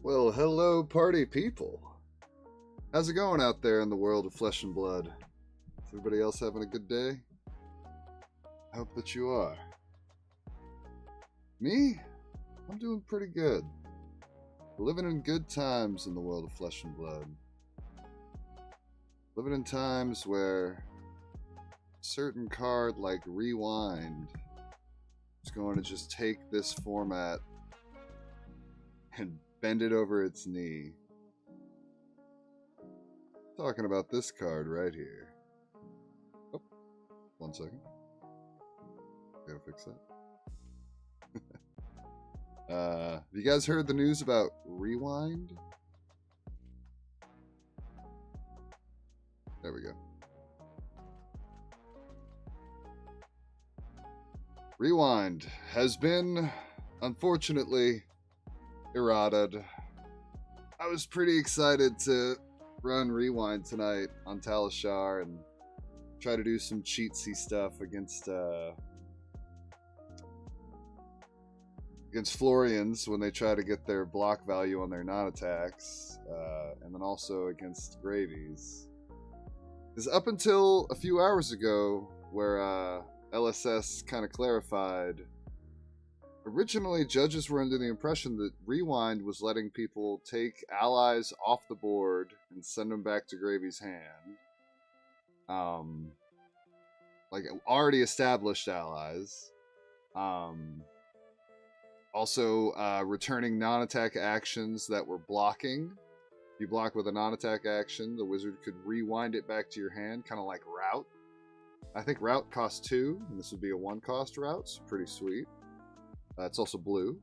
Well, hello, party people. How's it going out there in the world of flesh and blood? Is everybody else having a good day? I hope that you are. Me? I'm doing pretty good. Living in good times in the world of flesh and blood. Living in times where a certain card like Rewind is going to just take this format and bend it over its knee. Talking about this card right here. Oh, 1 second. Gotta fix that. Have you guys heard the news about Rewind? There we go. Rewind has been, unfortunately, errated. I was pretty excited to run Rewind tonight on Talishar and try to do some cheatsy stuff against Florians when they try to get their block value on their non-attacks, and then also against Gravies. Because up until a few hours ago, where LSS kind of clarified, originally judges were under the impression that Rewind was letting people take allies off the board and send them back to Gravy's hand. Like already established allies. Also, returning non-attack actions that were blocking. If you block with a non-attack action, the wizard could rewind it back to your hand, kind of like Route. I think Route costs 2, and this would be a 1-cost Route, so pretty sweet. It's also blue.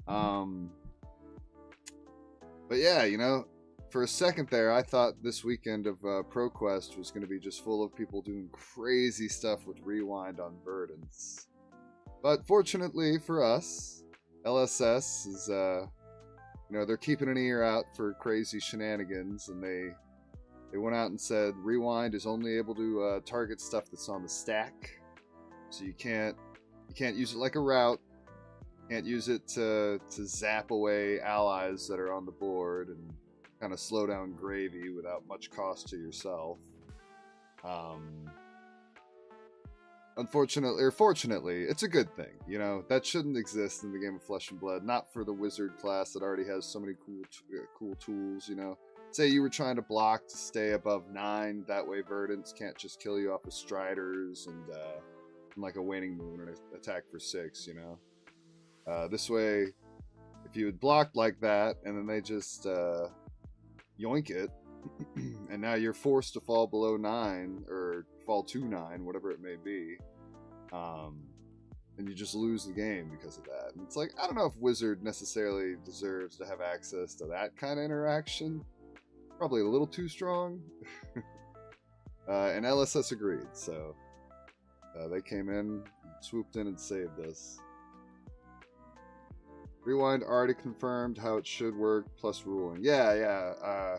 But yeah, you know, for a second there, I thought this weekend of ProQuest was going to be just full of people doing crazy stuff with Rewind on Verdance. But fortunately for us, LSS is, you know, they're keeping an ear out for crazy shenanigans, and they went out and said Rewind is only able to target stuff that's on the stack, so you can't use it like a Route. Can't use it to zap away allies that are on the board and kind of slow down Gravy without much cost to yourself. Unfortunately, or fortunately, it's a good thing. You know, that shouldn't exist in the game of Flesh and Blood. Not for the wizard class that already has so many cool tools, you know. Say you were trying to block to stay above 9, that way Verdance can't just kill you off of Striders and like a Waning Moon and attack for 6, you know. This way, if you had blocked like that, and then they just yoink it, and now you're forced to fall below 9, or fall to 9, whatever it may be, and you just lose the game because of that. And it's like, I don't know if Wizard necessarily deserves to have access to that kind of interaction. Probably a little too strong. And LSS agreed, so they came in, swooped in, and saved us. Rewind already confirmed how it should work, plus ruling. Yeah,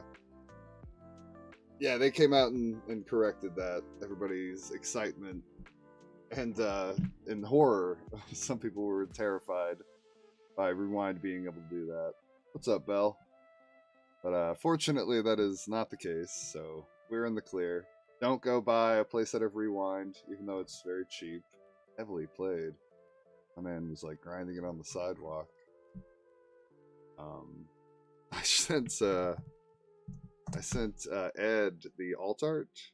they came out and corrected that. Everybody's excitement and in horror. Some people were terrified by Rewind being able to do that. What's up, Belle? But fortunately, that is not the case, so we're in the clear. Don't go buy a playset of Rewind, even though it's very cheap. Heavily played. My man was like grinding it on the sidewalk. I sent Ed the alt art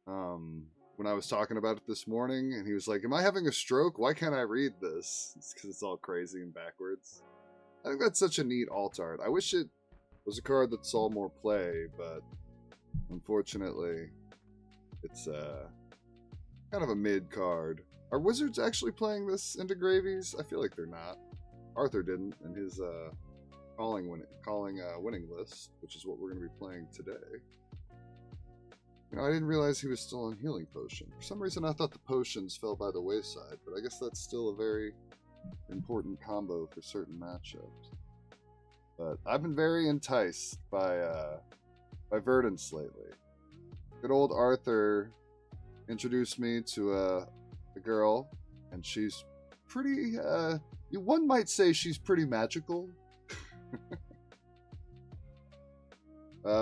when I was talking about it this morning, and he was like, "Am I having a stroke? Why can't I read this?" It's because it's all crazy and backwards. I think that's such a neat alt art. I wish it was a card that saw more play, but unfortunately, it's kind of a mid card. Are Wizards actually playing this into Gravies? I feel like they're not. Arthur didn't in his calling winning list, which is what we're going to be playing today. You know, I didn't realize he was still on Healing Potion. For some reason, I thought the potions fell by the wayside, but I guess that's still a very important combo for certain matchups. But I've been very enticed by Verdance lately. Good old Arthur introduced me to a girl, and she's pretty One might say she's pretty magical.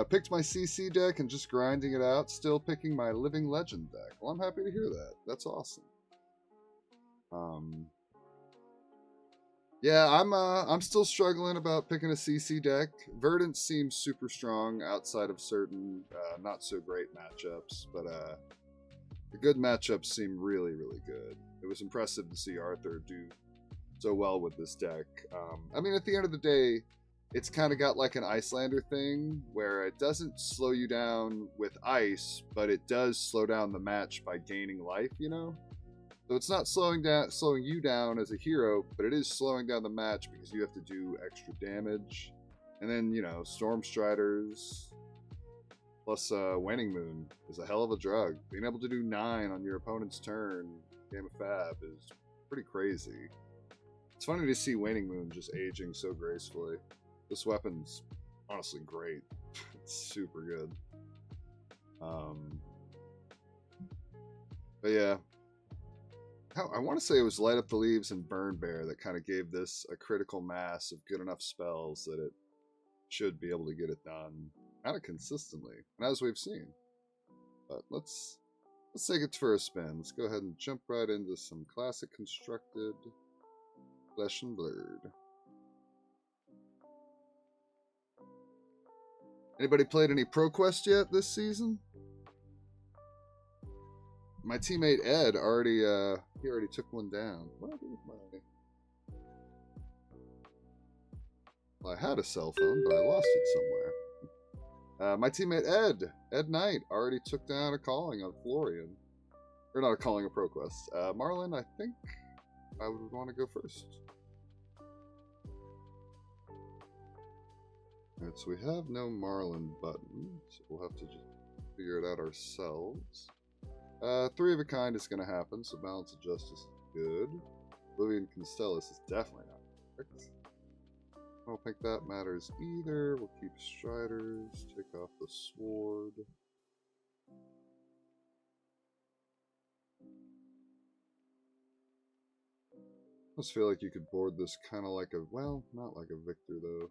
Picked my CC deck and just grinding it out. Still picking my Living Legend deck. Well, I'm happy to hear that. That's awesome. Yeah, I'm still struggling about picking a CC deck. Verdance seems super strong outside of certain not so great matchups, but the good matchups seem really, really good. It was impressive to see Arthur do so well with this deck. I mean, at the end of the day, it's kind of got like an Icelander thing where it doesn't slow you down with ice, but it does slow down the match by gaining life, you know? So it's not slowing you down as a hero, but it is slowing down the match because you have to do extra damage. And then, you know, Storm Striders plus Waning Moon is a hell of a drug. Being able to do 9 on your opponent's turn, game of Fab, is pretty crazy. It's funny to see Waning Moon just aging so gracefully. This weapon's honestly great. It's super good. But yeah. I want to say it was Light Up the Leaves and Burn Bear that kind of gave this a critical mass of good enough spells that it should be able to get it done kind of consistently, and as we've seen. But let's take it for a spin. Let's go ahead and jump right into some classic constructed Flesh and Blood. Anybody played any ProQuest yet this season? My teammate Ed already took one down. What did I do with my... Well, I had a cell phone, but I lost it somewhere. My teammate Ed Knight, already took down a calling on Florian. Or not a calling, a ProQuest. Marlon, I think I would want to go first. Alright, so we have no Marlon button, so we'll have to just figure it out ourselves. 3 of a kind is going to happen, so Balance of Justice is good. Oblivion Constellus is definitely not perfect. I don't think that matters either. We'll keep Striders, take off the Sword. I just feel like you could board this kind of like a, well, not like a Victor though.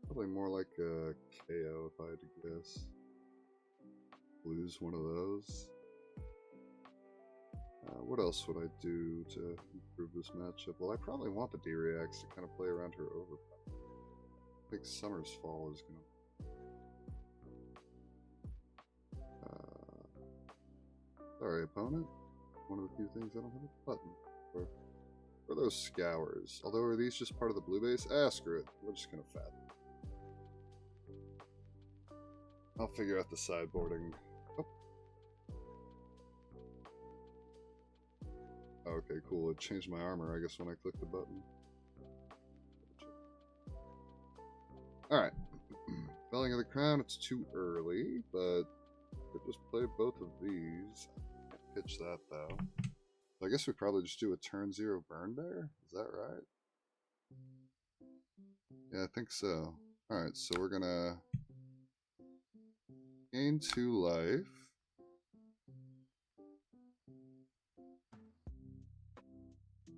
Probably more like a KO if I had to guess. Lose one of those. What else would I do to improve this matchup? Well, I probably want the D-Reacts to kind of play around her overpower. I think Summer's Fall is going to... sorry, opponent. One of the few things I don't have a button for. Or those Scours. Although, are these just part of the blue base? Ah, screw it. We're just going to fat. I'll figure out the sideboarding. Okay, cool. It changed my armor, I guess, when I clicked the button. Alright. Felling of the Crown, it's too early, but could just play both of these. Can't pitch that, though. So I guess we probably just do a turn 0 Burn Bear? Is that right? Yeah, I think so. Alright, so we're gonna gain 2 life.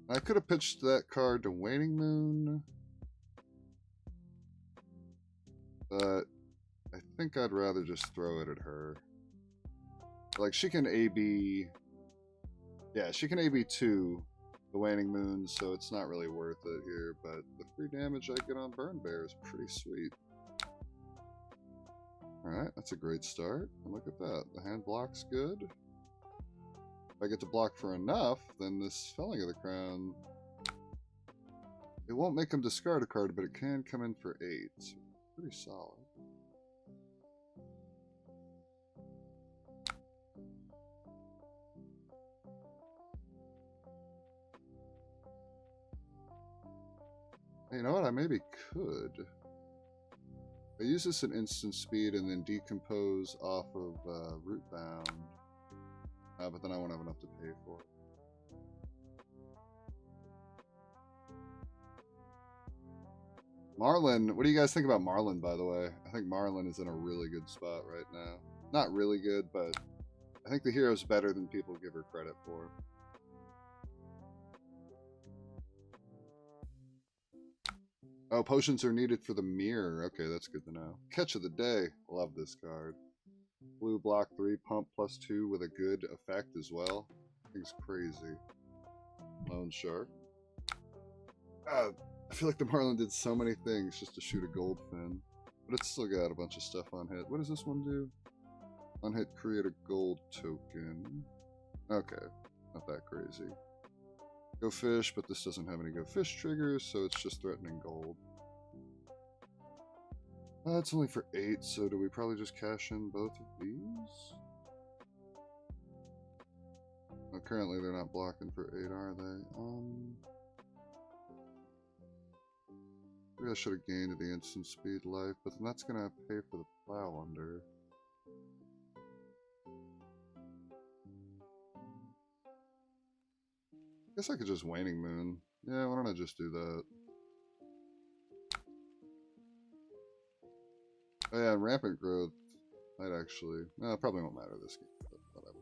I could have pitched that card to Waning Moon, but I think I'd rather just throw it at her. Like, she can AB... Yeah, she can AB2 the Waning Moon, so it's not really worth it here, but the free damage I get on Burn Bear is pretty sweet. Alright, that's a great start. And look at that. The hand block's good. If I get to block for enough, then this Felling of the Crown... It won't make him discard a card, but it can come in for 8. So pretty solid. Hey, you know what? I maybe could. I use this at instant speed and then decompose off of Rootbound. But then I won't have enough to pay for it. Marlon, what do you guys think about Marlon, by the way? I think Marlon is in a really good spot right now. Not really good, but I think the hero's better than people give her credit for. Oh, potions are needed for the mirror. Okay, that's good to know. Catch of the day. Love this card. Blue block 3, pump +2 with a good effect as well. Thing's crazy. Lone Shark. I feel like the Marlin did so many things just to shoot a goldfin. But it's still got a bunch of stuff on hit. What does this one do? On hit, create a gold token. Okay, not that crazy. Go fish, but this doesn't have any go fish triggers, so it's just threatening gold. It's only for 8, so do we probably just cash in both of these? Well, currently they're not blocking for 8, are they? Maybe I should have gained the instant speed life, but then that's gonna pay for the plow under. Guess I could just Waning Moon. Yeah, why don't I just do that? Oh yeah, Rampant Growth might actually... No, it probably won't matter this game, but whatever.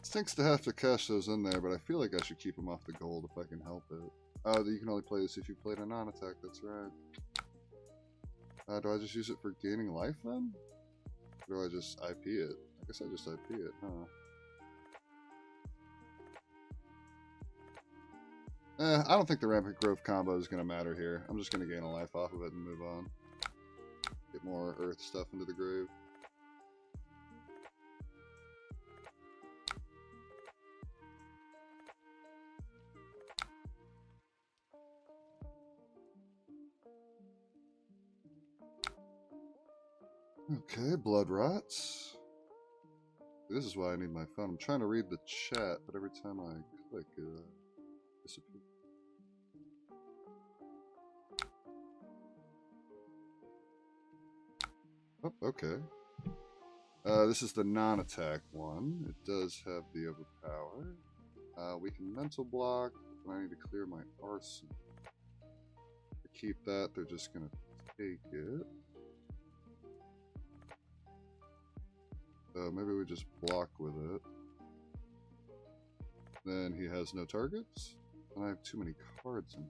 Stinks to have to cash those in there, but I feel like I should keep them off the gold if I can help it. Oh, you can only play this if you played a non-attack, that's right. Do I just use it for gaining life then? Or do I just IP it? I guess I just IP it, huh? I don't think the Rampant Growth combo is going to matter here. I'm just going to gain a life off of it and move on. Get more earth stuff into the grave. Okay, Blood Rots. This is why I need my phone. I'm trying to read the chat, but every time I click, it disappears. Oh, okay. This is the non-attack one. It does have the overpower. We can mental block, but I need to clear my arsenal. To keep that, they're just going to take it. Maybe we just block with it. Then he has no targets. And I have too many cards in.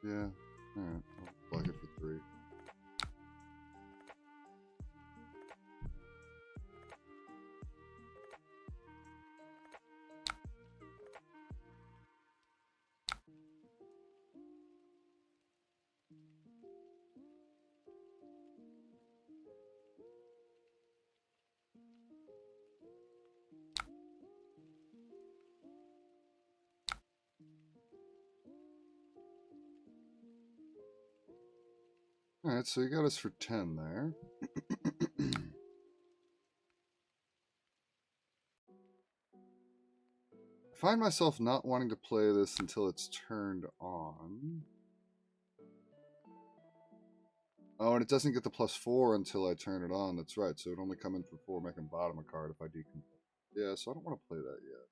Yeah. Alright, I'll block it for 3. Alright, so you got us for 10 there. I find myself not wanting to play this until it's turned on. Oh, and it doesn't get the +4 until I turn it on. That's right, so it only come in for 4, making bottom a card if I decompose. Yeah, so I don't want to play that yet.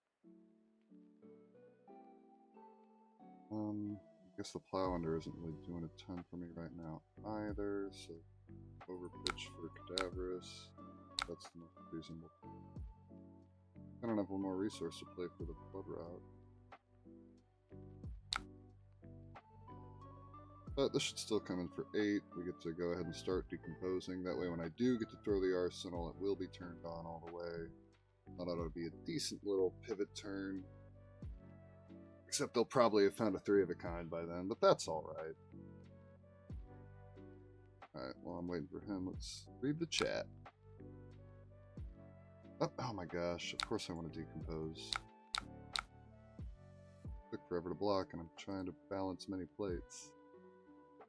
I guess the plow under isn't really doing a ton for me right now either, so overpitch for Cadaverous. That's the most reasonable. I don't have one more resource to play for the Blood Route. But this should still come in for 8. We get to go ahead and start decomposing. That way when I do get to throw the arsenal, it will be turned on all the way. Thought it would be a decent little pivot turn. Except they'll probably have found a 3 of a kind by then, but that's alright. Alright, while I'm waiting for him, let's read the chat. Oh my gosh, of course I want to decompose. Took forever to block, and I'm trying to balance many plates.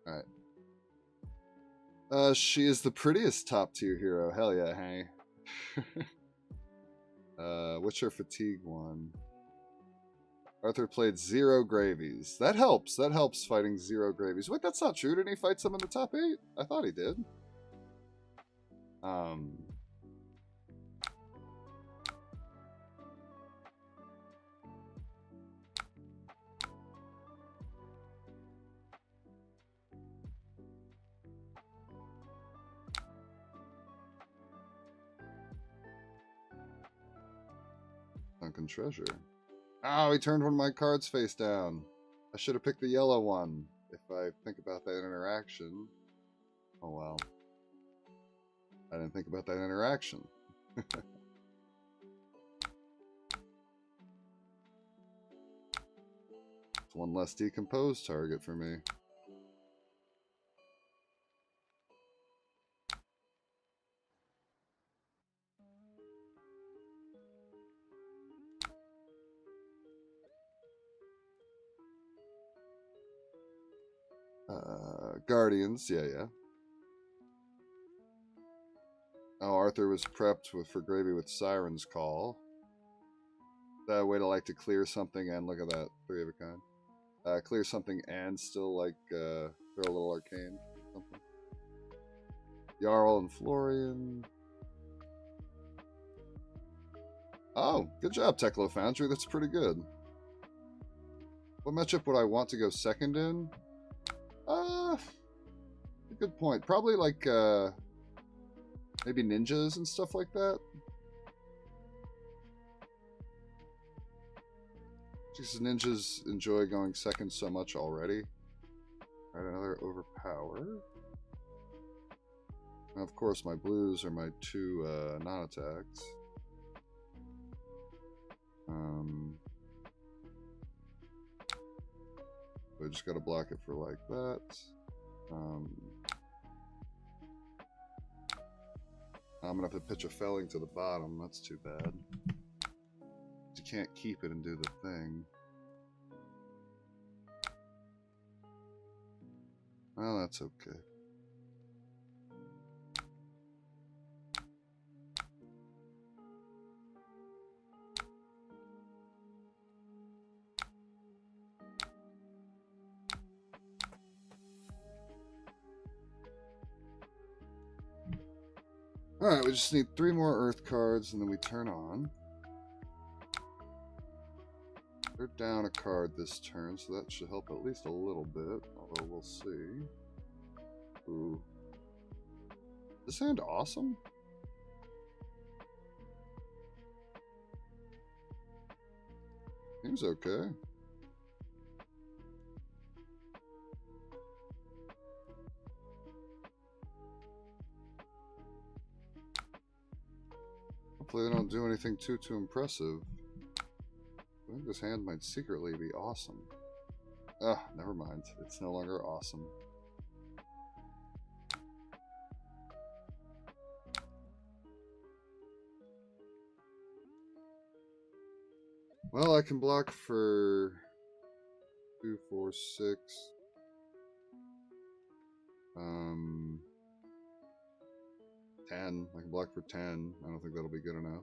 Alright. She is the prettiest top tier hero. Hell yeah, hey. What's her fatigue one? Arthur played 0 gravies. That helps. That helps fighting 0 gravies. Wait, that's not true. Didn't he fight some in the top 8? I thought he did. sunken treasure. Oh, he turned one of my cards face down. I should have picked the yellow one, if I think about that interaction. Oh well. I didn't think about that interaction. It's one less decomposed target for me. Guardians, yeah. Oh, Arthur was prepped for gravy with Siren's Call. That way to like to clear something and look at that, 3 of a kind. Clear something and still like throw a little arcane something. Jarl and Florian. Oh, good job, Teklo Foundry. That's pretty good. What matchup would I want to go second in? Good point. Probably like maybe ninjas and stuff like that. Because ninjas enjoy going second so much already. Alright, another overpower. And of course, my blues are my 2 non-attacks. I just gotta block it for like that. I'm gonna have to pitch a felling to the bottom. That's too bad. You can't keep it and do the thing. Well, that's okay. Alright, we just need 3 more Earth cards and then we turn on. They're down a card this turn, so that should help at least a little bit, although we'll see. Ooh. This hand awesome? Seems okay. Hopefully they don't do anything too impressive. I think this hand might secretly be awesome. Ah, never mind. It's no longer awesome. Well, I can block for 2, 4, 6. 10. I can block for 10. I don't think that'll be good enough.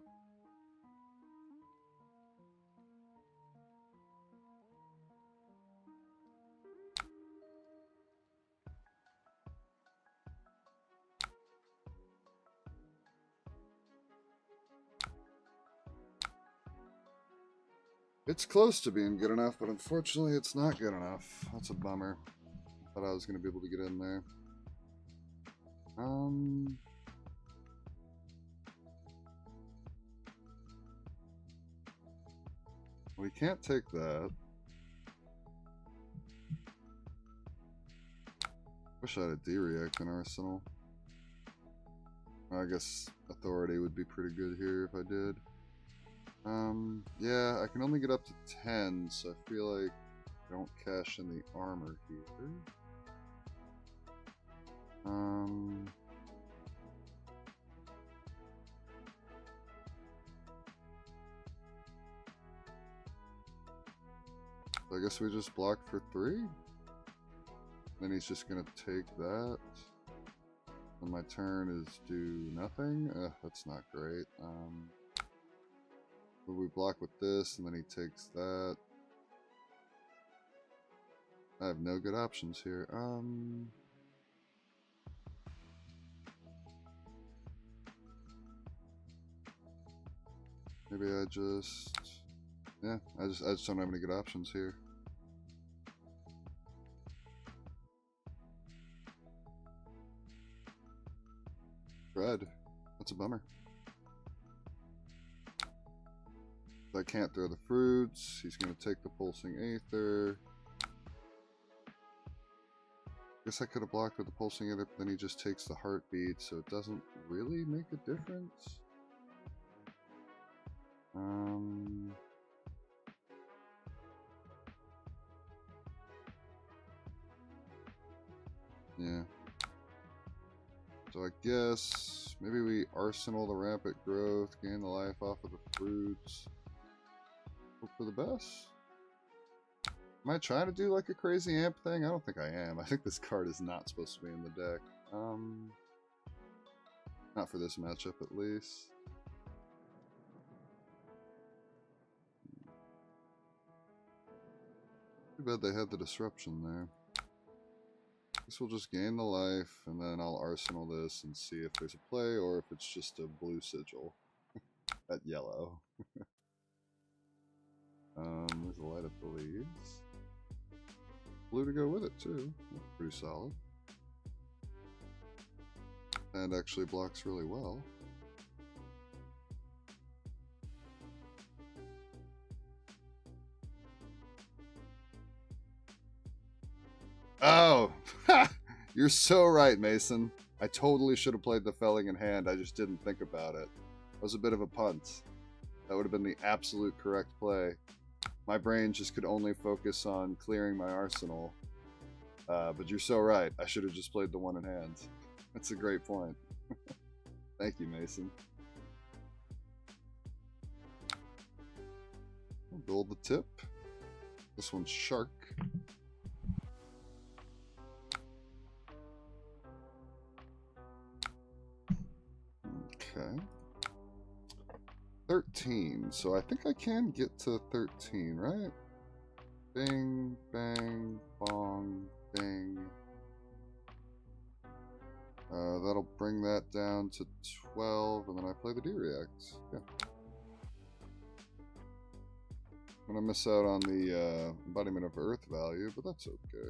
It's close to being good enough, but unfortunately it's not good enough. That's a bummer. Thought I was going to be able to get in there. We can't take that. Wish I had a D-React in Arsenal. I guess Authority would be pretty good here if I did. Yeah, I can only get up to 10, so I feel like I don't cash in the armor here. So I guess we just block for 3. Then he's just gonna take that. And my turn is do nothing. That's not great. But we block with this, and then he takes that. I have no good options here. Maybe I just, yeah, I just don't have any good options here. Red. That's a bummer. I can't throw the fruits. He's going to take the pulsing aether. Guess I could have blocked with the pulsing aether, but then he just takes the heartbeat, so it doesn't really make a difference. Yeah. So I guess maybe we arsenal the rampant growth, gain the life off of the fruits. Hope for the best. Am I trying to do like a crazy amp thing? I don't think I am. I think this card is not supposed to be in the deck. Not for this matchup at least. Too bad they had the disruption there. Guess we'll just gain the life, and then I'll arsenal this and see if there's a play or if it's just a blue sigil. That yellow. There's a light up the leaves. Blue to go with it too. That's pretty solid. And actually blocks really well. Oh! You're so right, Mason. I totally should have played the felling in hand. I just didn't think about it. That was a bit of a punt. That would have been the absolute correct play. My brain just could only focus on clearing my arsenal. But you're so right. I should have just played the one in hand. That's a great point. Thank you, Mason. We'll build the tip. This one's shark. Okay. 13. So I think I can get to 13, right? Bing, bang, bong, bing. That'll bring that down to 12, and then I play the D-React. Yeah. I'm gonna miss out on the embodiment of Earth value, but that's okay.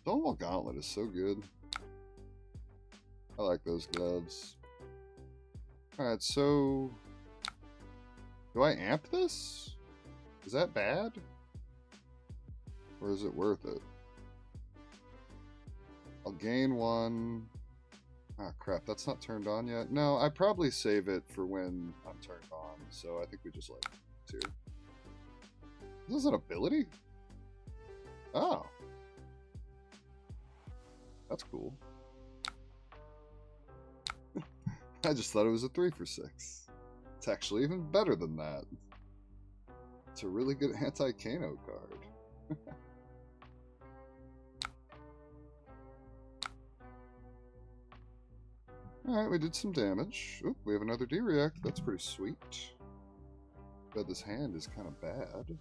Stonewall Gauntlet is so good. I like those gloves. Alright, so... do I amp this? Is that bad? Or is it worth it? I'll gain one. Ah, crap, that's not turned on yet. No, I probably save it for when I'm turned on, so I think we just like two. This is an ability? Oh. That's cool. I just thought it was a 3 for 6. It's actually even better than that. It's a really good anti-Kano card. Alright, we did some damage. Oop, we have another D-React. That's pretty sweet. But this hand is kind of bad.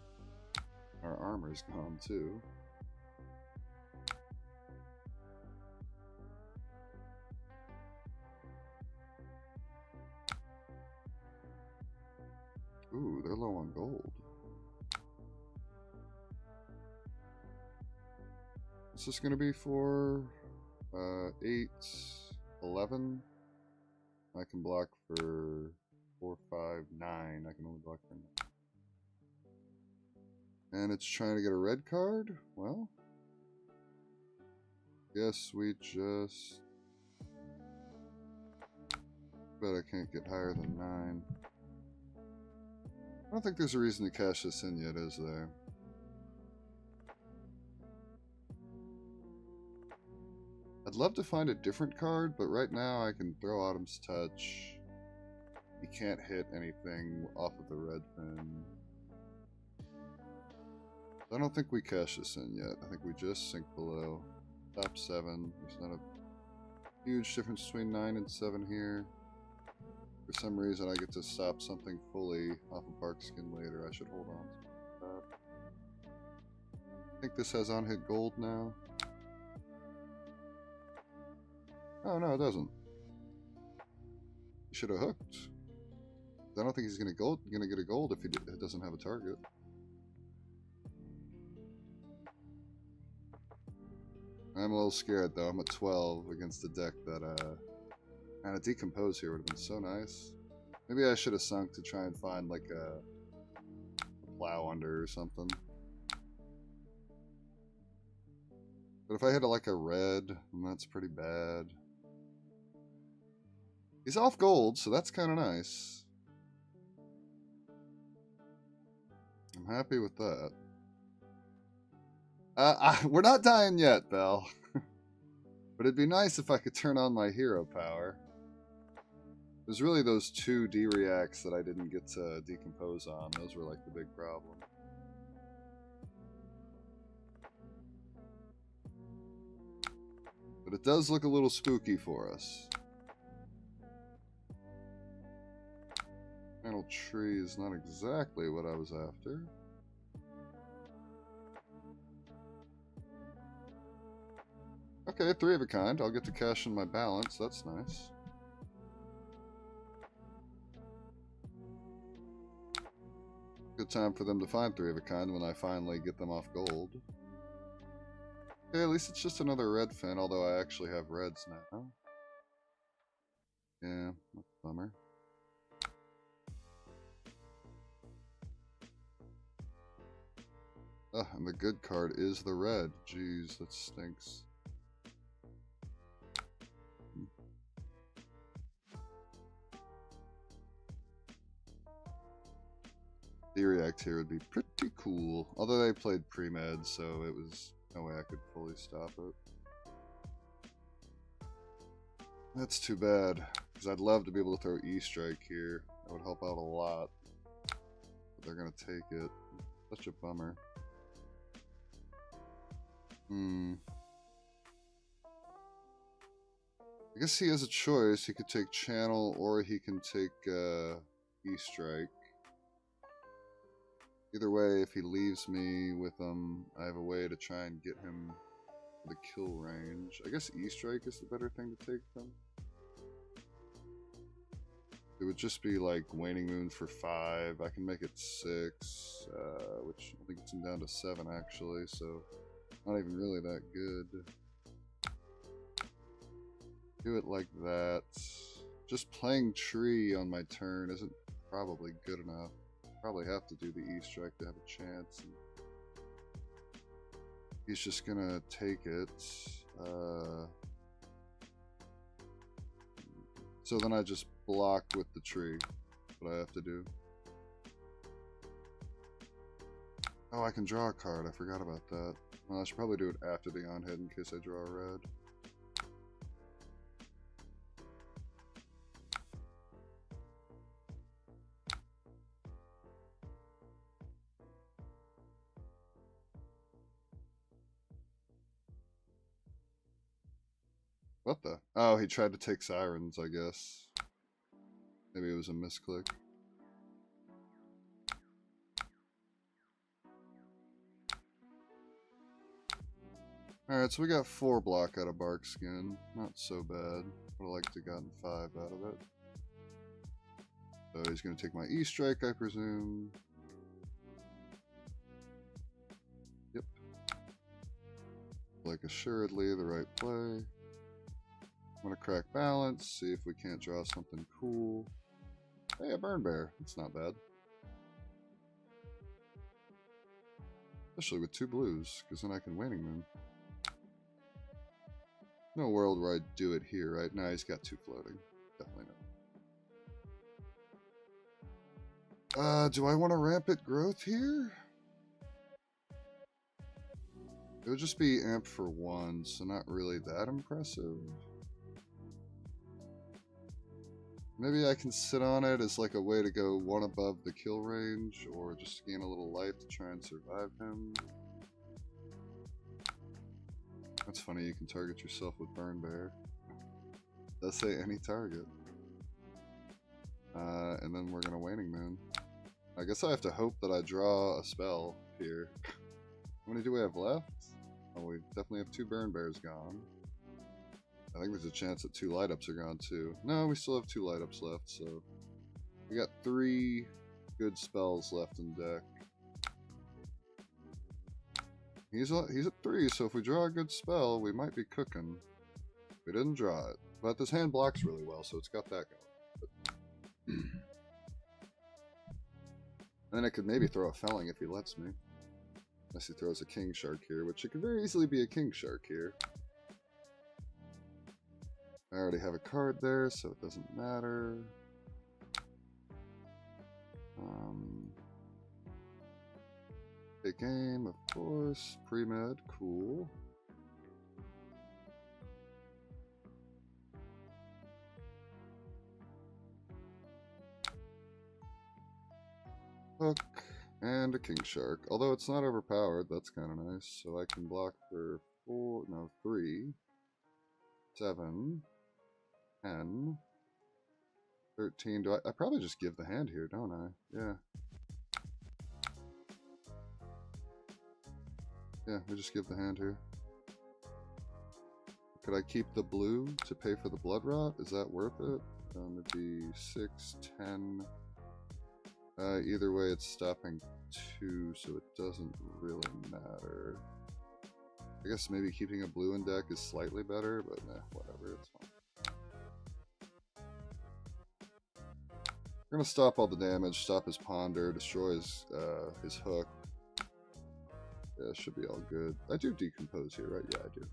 Our armor's gone too. Ooh, they're low on gold. This is going to be for 8, 11. I can block for 4, 5, 9. I can only block for 9. And it's trying to get a red card? Well, guess we just... bet I can't get higher than 9. I don't think there's a reason to cash this in yet, is there? I'd love to find a different card, but right now I can throw Autumn's Touch. He can't hit anything off of the red fin. I don't think we cash this in yet. I think we just sink below. Top 7. There's not a huge difference between 9 and 7 here. For some reason I get to stop something fully off of Bark Skin later. I should hold on to that. I think this has on-hit gold now. Oh, no, it doesn't. He should have hooked. I don't think he's gonna get a gold if he doesn't have a target. I'm a little scared though. I'm at 12 against a deck that and a decompose here would have been so nice. Maybe I should have sunk to try and find like a plow under or something. But if I hit like a red, then that's pretty bad. He's off gold, so that's kind of nice. I'm happy with that. We're not dying yet, Belle. But it'd be nice if I could turn on my hero power. There's really those 2 D-reacts that I didn't get to decompose on. Those were like the big problem. But it does look a little spooky for us. Panel tree is not exactly what I was after. Okay, 3 of a kind. I'll get to cash in my balance. That's nice. Good time for them to find 3 of a kind when I finally get them off gold. Okay, at least it's just another red fin, although I actually have reds now. Yeah, that's a bummer. Oh, and the good card is the red. Jeez, that stinks. The react here would be pretty cool. Although they played pre-med, so it was no way I could fully stop it. That's too bad, because I'd love to be able to throw E-Strike here. That would help out a lot. But they're going to take it. Such a bummer. I guess he has a choice. He could take Channel, or he can take E-Strike. Either way, if he leaves me with him, I have a way to try and get him the kill range. I guess E-Strike is the better thing to take them. It would just be like Waning Moon for 5. I can make it 6, which I think gets him down to 7 actually, so not even really that good. Do it like that. Just playing tree on my turn isn't probably good enough. Probably have to do the E-Strike to have a chance. He's just gonna take it. So then I just block with the tree. That's what I have to do. Oh, I can draw a card. I forgot about that. Well, I should probably do it after the on-head in case I draw a red. What the? Oh, he tried to take Sirens, I guess. Maybe it was a misclick. Alright, so we got 4 block out of Bark Skin. Not so bad. Would have liked to have gotten 5 out of it. So he's going to take my E-Strike, I presume. Yep. Like assuredly the right play. I'm going to crack balance, see if we can't draw something cool. Hey, a Burn Bear. That's not bad. Especially with 2 blues, because then I can Waning Moon. No world where I'd do it here, right? Now he's got 2 floating. Definitely not. Do I want to Rampant Growth here? It would just be amp for 1, so not really that impressive. Maybe I can sit on it as like a way to go 1 above the kill range, or just gain a little life to try and survive him. That's funny, you can target yourself with Burn Bear. It does say any target. And then we're gonna Waning Moon. I guess I have to hope that I draw a spell here. How many do we have left? Oh, we definitely have 2 Burn Bears gone. I think there's a chance that 2 light ups are gone too. No, we still have 2 light ups left, so we got 3 good spells left in deck. He's at 3, so if we draw a good spell, we might be cooking. We didn't draw it. But this hand blocks really well, so it's got that going. And then I could maybe throw a felling if he lets me. Unless he throws a king shark here, which it could very easily be a king shark here. I already have a card there, so it doesn't matter. Big game, of course. Pre-med, cool. Hook and a king shark. Although it's not overpowered, that's kind of nice. So I can block for 3, 7, 10, 13. Do I probably just give the hand here, don't I? Yeah. Yeah, we just give the hand here. Could I keep the blue to pay for the blood rot? Is that worth it? It'd be 6, 10. Either way, it's stopping 2, so it doesn't really matter. I guess maybe keeping a blue in deck is slightly better, but nah, whatever, it's fine. We're gonna stop all the damage, stop his ponder, destroy his hook. Yeah, it should be all good. I do decompose here, right? Yeah, I do.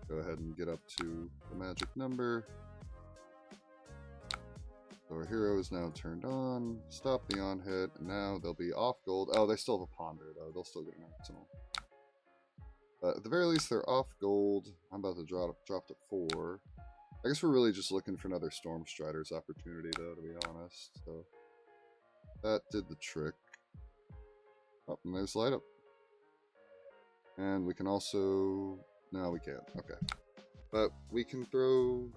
Go ahead and get up to the magic number. So our hero is now turned on. Stop the on hit, and now they'll be off gold. Oh, they still have a ponder, though. They'll still get an arsenal. But at the very least, they're off gold. I'm about to drop to 4. I guess we're really just looking for another Storm Strider's opportunity, though, to be honest. So that did the trick. Oh, and there's light up. And we can also... No, we can't. Okay. But we can throw...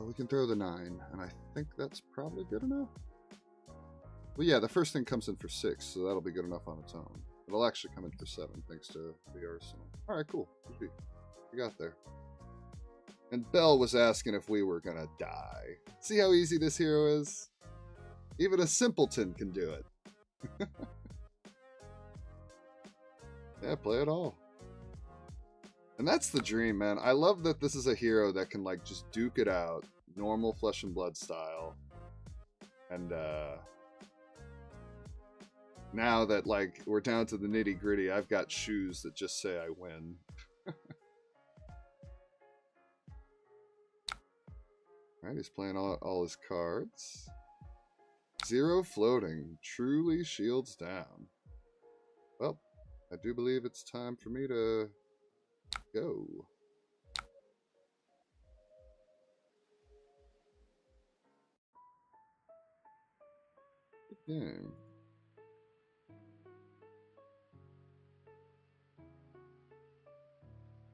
we can throw the 9. And I think that's probably good enough. Well, yeah, the first thing comes in for 6, so that'll be good enough on its own. It'll actually come in for 7, thanks to the arsenal. Alright, cool. We got there. And Bell was asking if we were gonna die. See how easy this hero is? Even a simpleton can do it. Yeah, play it all. And that's the dream, man. I love that this is a hero that can, like, just duke it out. Normal flesh and blood style. And, now that, like, we're down to the nitty gritty, I've got shoes that just say I win. Alright, he's playing all his cards. 0 floating. Truly shields down. Well, I do believe it's time for me to go. Good game.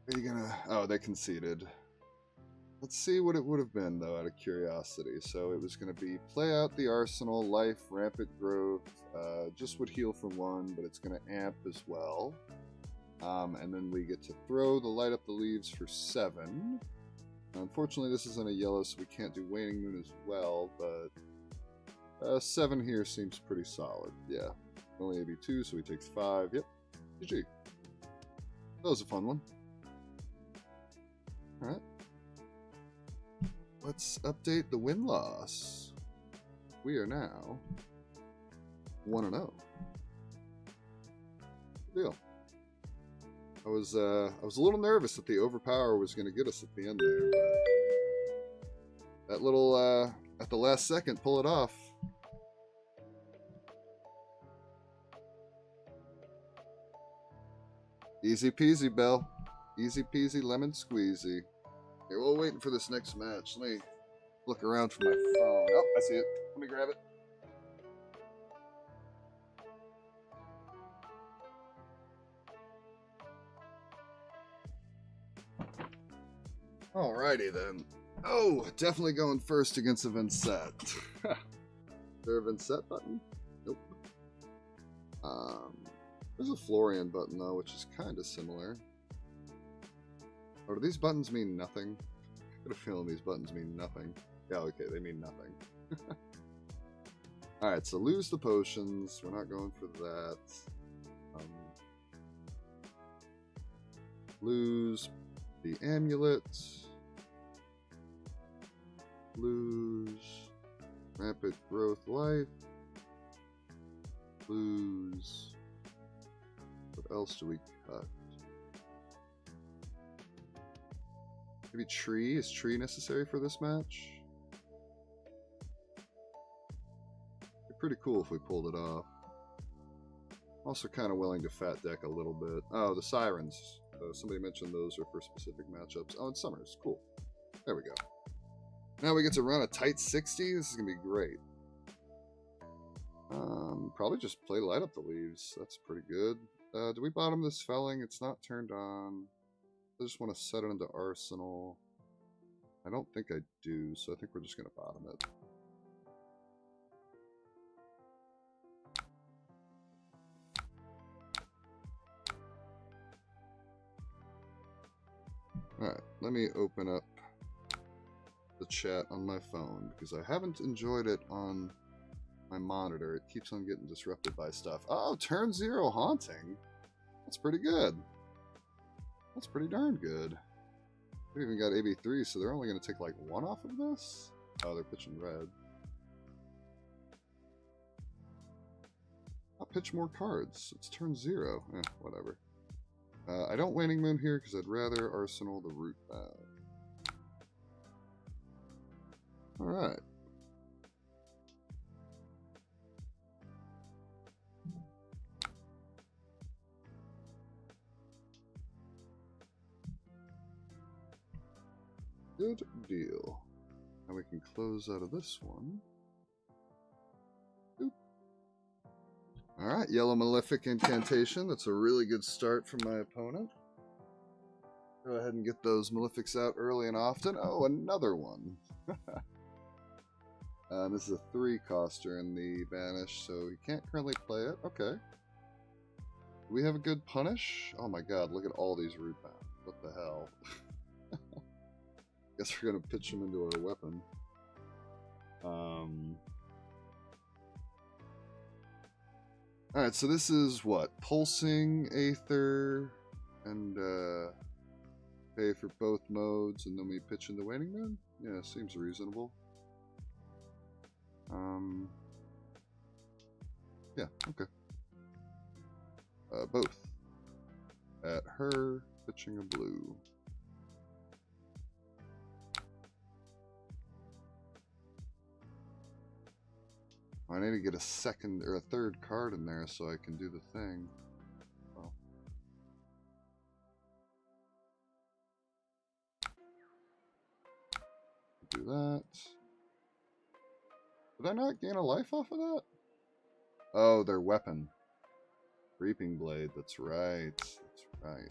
Are you gonna... Oh, they conceded. Let's see what it would have been, though, out of curiosity. So it was going to be play out the arsenal, life, rampant growth, just would heal for 1, but it's going to amp as well. And then we get to throw the light up the leaves for 7. Unfortunately, this isn't a yellow, so we can't do waning moon as well, but 7 here seems pretty solid. Yeah, only AB2, so he takes 5. Yep, GG. That was a fun one. All right. Let's update the win-loss. We are now 1-0. Good deal. I was a little nervous that the overpower was going to get us at the end there, but that little at the last second pull it off. Easy peasy, Bell. Easy peasy lemon squeezy. Okay, while waiting for this next match, let me look around for my phone. Oh, I see it. Let me grab it. Alrighty then. Oh, definitely going first against a Vincent. Is there a Vincent button? Nope. There's a Florian button though, which is kind of similar. Or do these buttons mean nothing? I got a feeling these buttons mean nothing. Yeah, okay, they mean nothing. Alright, so lose the potions. We're not going for that. Lose the amulet. Lose rapid growth life. Lose. What else do we cut? Maybe tree? Is tree necessary for this match? It'd be pretty cool if we pulled it off. Also kind of willing to fat deck a little bit. Oh, the sirens. Somebody mentioned those are for specific matchups. Oh, it's summers. Cool. There we go. Now we get to run a tight 60. This is going to be great. Probably just play light up the leaves. That's pretty good. Do we bottom this felling? It's not turned on. I just want to set it into arsenal. I don't think I do, so I think we're just going to bottom it. Alright, let me open up the chat on my phone, because I haven't enjoyed it on my monitor. It keeps on getting disrupted by stuff. Oh, turn 0 haunting. That's pretty good. That's pretty darn good. We even got AB3, so they're only going to take like 1 off of this? Oh, they're pitching red. I'll pitch more cards. It's turn 0. Whatever. I don't Waning Moon here because I'd rather arsenal the root bag. Alright. Good deal. Now we can close out of this one. Oop. Alright, Yellow Malefic Incantation. That's a really good start from my opponent. Go ahead and get those Malefics out early and often. Oh, another one. This is a 3-coster in the Banish, so he can't currently play it. Okay. Do we have a good punish? Oh my god, look at all these root bound. What the hell? Guess we're gonna pitch him into our weapon. Alright, so this is what? Pulsing, Aether, and pay for both modes, and then we pitch into Waning Moon? Yeah, seems reasonable. Yeah, okay. Both. At her, pitching a blue. I need to get a second or a third card in there so I can do the thing. Well. Do that. Did I not gain a life off of that? Oh, their weapon. Reaping Blade, that's right. That's right.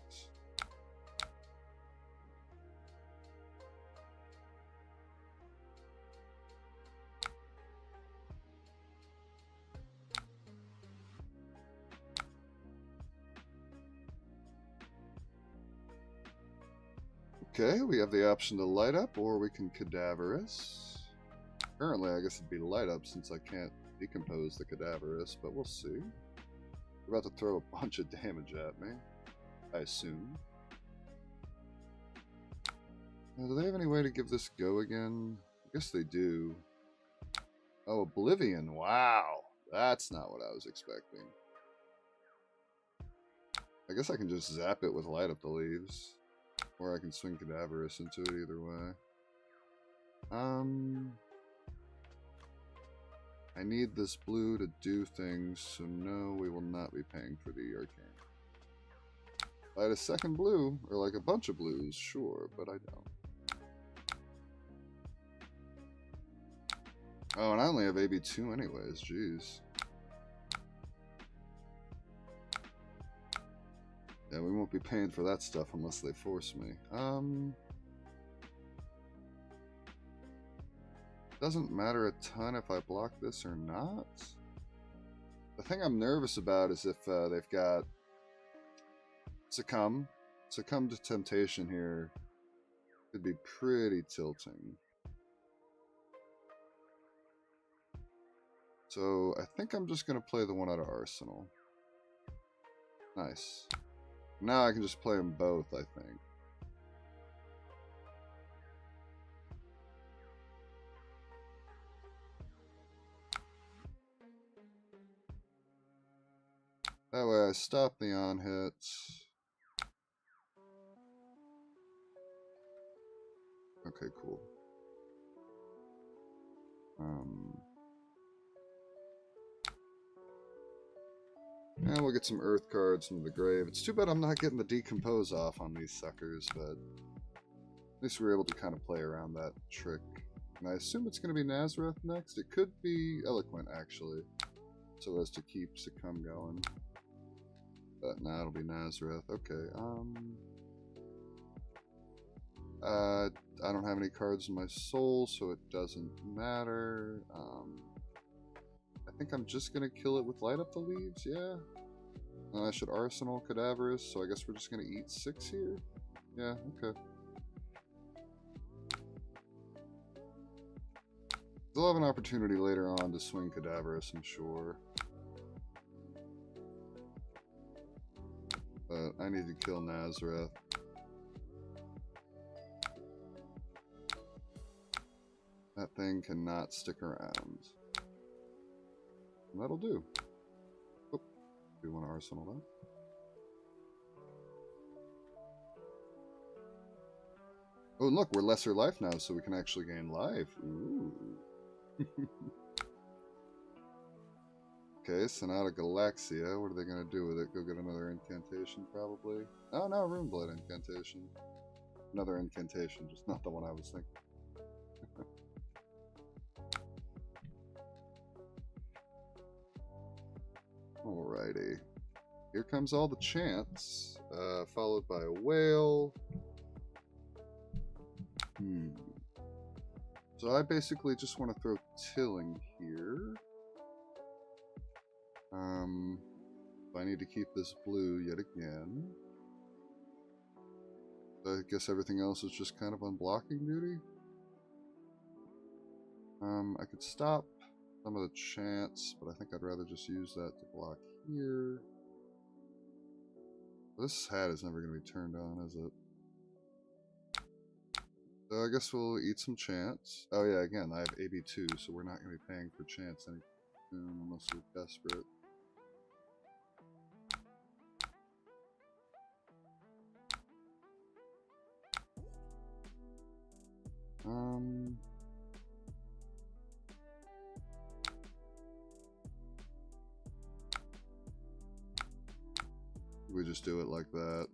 Okay, we have the option to light up, or we can Cadaverous. Currently, I guess it'd be light up since I can't decompose the Cadaverous, but we'll see. They're about to throw a bunch of damage at me, I assume. Now, do they have any way to give this go again? I guess they do. Oh, Oblivion, wow. That's not what I was expecting. I guess I can just zap it with light up the leaves. Or I can swing Cadaverous into it either way. I need this blue to do things, so no, we will not be paying for the Arcane. If I had a second blue, or like a bunch of blues, sure, but I don't. Oh, and I only have AB2 anyways, jeez. Yeah, we won't be paying for that stuff unless they force me. Doesn't matter a ton if I block this or not. The thing I'm nervous about is if they've got Succumb to Temptation here. Could be pretty tilting. So I think I'm just going to play the one out of Arsenal. Nice. Now I can just play them both, I think. That way I stop the on hits. Okay, cool. And we'll get some earth cards into the grave. It's too bad I'm not getting the decompose off on these suckers, but at least we were able to kind of play around that trick. And I assume it's going to be Nazareth next. It could be Eloquent, actually, so as to keep Succumb going. But now it'll be Nazareth. Okay, I don't have any cards in my soul, so it doesn't matter. I think I'm just gonna kill it with Light Up the Leaves, yeah. And I should Arsenal Cadaverous, so I guess we're just gonna eat 6 here? Yeah, okay. They'll have an opportunity later on to swing Cadaverous, I'm sure. But I need to kill Nazareth. That thing cannot stick around. And that'll do. Oh, do want to Arsenal that. Oh, look, we're lesser life now, so we can actually gain life. Ooh. Okay, Sonata Galaxia. What are they going to do with it? Go get another incantation, probably? Oh, no, Runeblight incantation. Another incantation, just not the one I was thinking. Alrighty. Here comes all the chants, followed by a whale. So I basically just want to throw Tilling here. I need to keep this blue yet again. I guess everything else is just kind of on blocking duty. I could stop some of the chants, but I think I'd rather just use that to block here. This hat is never going to be turned on, is it? So I guess we'll eat some chants. Oh yeah, again, I have AB2, so we're not going to be paying for chants any soon unless we're desperate. We just do it like that.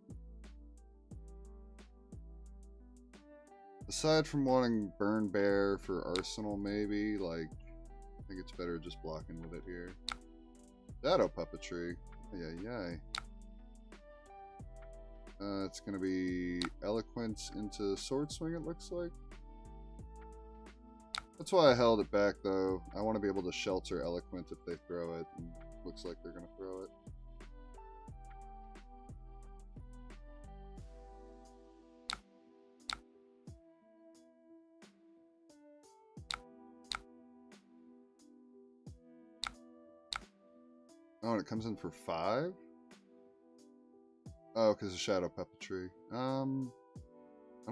Aside from wanting Burn Bear for Arsenal, maybe, like, I think it's better just blocking with it here. Shadow Puppetry. Yay. It's gonna be Eloquence into Sword Swing, it looks like. That's why I held it back, though. I want to be able to shelter Eloquent if they throw it, and it looks like they're gonna throw it. Oh, and it comes in for 5? Oh, because of Shadow Puppetry. I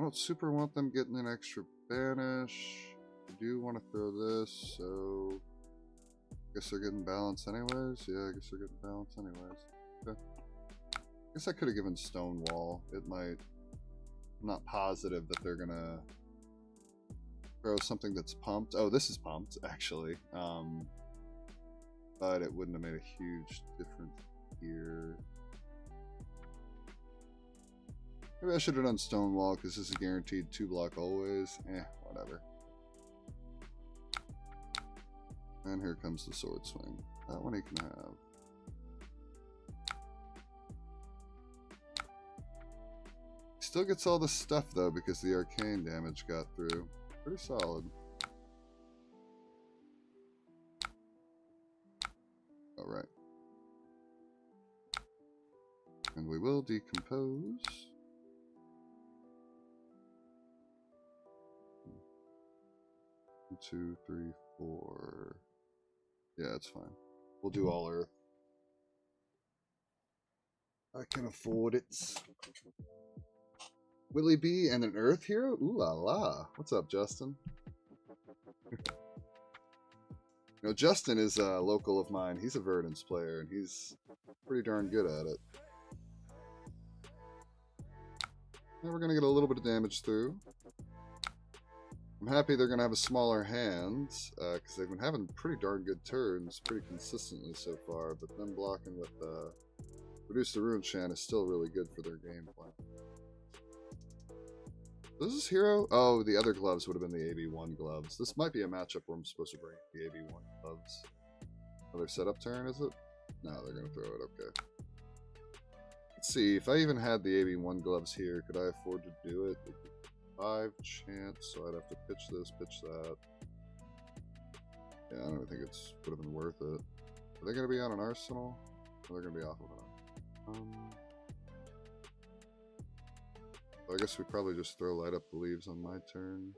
don't super want them getting an extra banish. I do want to throw this, so I guess they're getting balance anyways. Yeah, I guess they're getting balance anyways. Okay. I guess I could have given Stonewall. It might. I'm not positive that they're gonna throw something that's pumped. Oh, this is pumped, actually. But it wouldn't have made a huge difference here. Maybe I should have done Stonewall because this is guaranteed 2-block always. Whatever. And here comes the Sword Swing. That one he can have. He still gets all the stuff though because the arcane damage got through. Pretty solid. Alright. And we will decompose. 1, 2, 3, 4. Yeah, it's fine. We'll do all Earth. I can afford it. Willyb and an Earth hero? Ooh la la. What's up, Justin? You know, Justin is a local of mine. He's a Verdance player, and he's pretty darn good at it. Now we're going to get a little bit of damage through. I'm happy they're going to have a smaller hand, because they've been having pretty darn good turns pretty consistently so far, but them blocking with Reduce the Rune Chant is still really good for their gameplay. This is hero? Oh, the other gloves would have been the AB1 gloves. This might be a matchup where I'm supposed to bring the AB1 gloves. Another setup turn, is it? No, they're going to throw it. Okay. Let's see. If I even had the AB1 gloves here, could I afford to do it? 5 chance, so I'd have to pitch this, pitch that. Yeah, I don't think it's would have been worth it. Are they going to be on an arsenal? Or they're going to be off of it? I guess we probably just throw light up the leaves on my turn.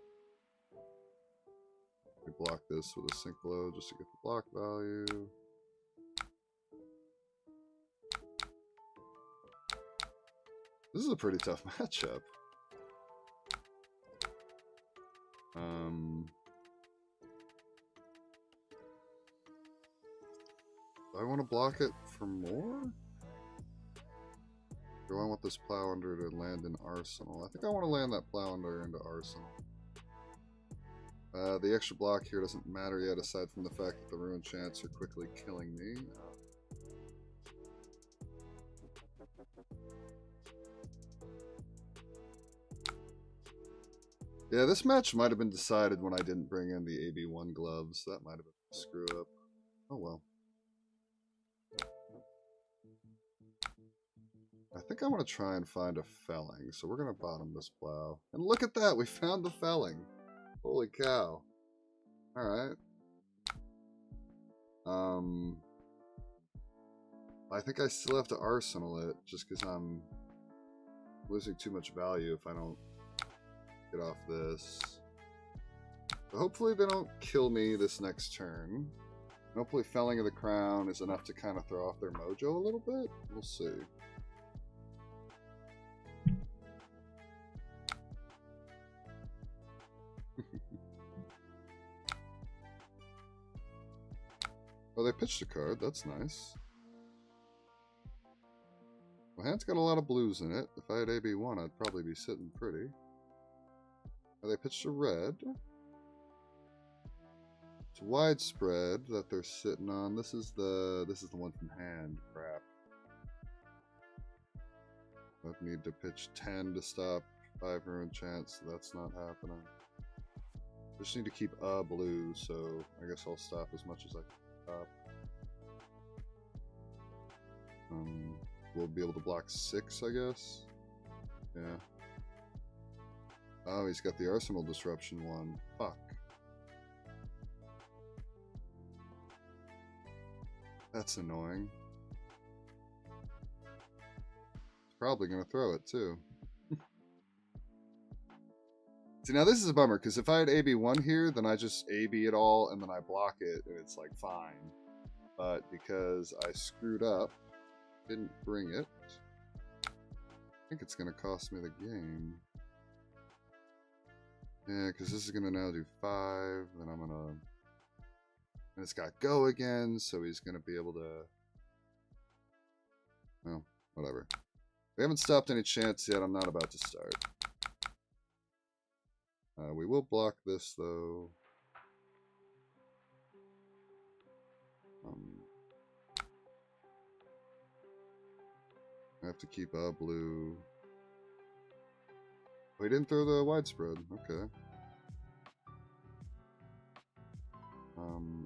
We block this with a sync blow just to get the block value. This is a pretty tough matchup. Do I want to block it for more? Do I want this Plow Under to land in Arsenal? I think I want to land that Plow Under into Arsenal. The extra block here doesn't matter yet, aside from the fact that the Rune Chants are quickly killing me. Yeah, this match might have been decided when I didn't bring in the AB1 gloves. That might have been a screw up. Oh well. I think I want to try and find a felling, so we're going to bottom this plow. And look at that, we found the felling. Holy cow. Alright. I think I still have to arsenal it, just because I'm losing too much value if I don't get off this. So hopefully they don't kill me this next turn. And hopefully Felling of the Crown is enough to kind of throw off their mojo a little bit. We'll see. Oh, they pitched a card. That's nice. My hand's got a lot of blues in it. If I had AB1, I'd probably be sitting pretty. Oh, they pitched a red. It's widespread that they're sitting on. This is the one from hand. Crap. I'd need to pitch 10 to stop 5 Rune Chants. So that's not happening. Just need to keep a blue, so I guess I'll stop as much as I can stop. We'll be able to block 6, I guess. Yeah. Oh, he's got the Arsenal Disruption one. Fuck. That's annoying. He's probably gonna throw it too. See, now this is a bummer, because if I had AB1 here, then I just AB it all, and then I block it, and it's like fine. But because I screwed up, didn't bring it, I think it's going to cost me the game. Yeah, because this is going to now do 5, then I'm going to... And it's got go again, so he's going to be able to... Well, whatever. We haven't stopped any chance yet, I'm not about to start. We will block this, though. I have to keep a blue. We didn't throw the widespread. Okay.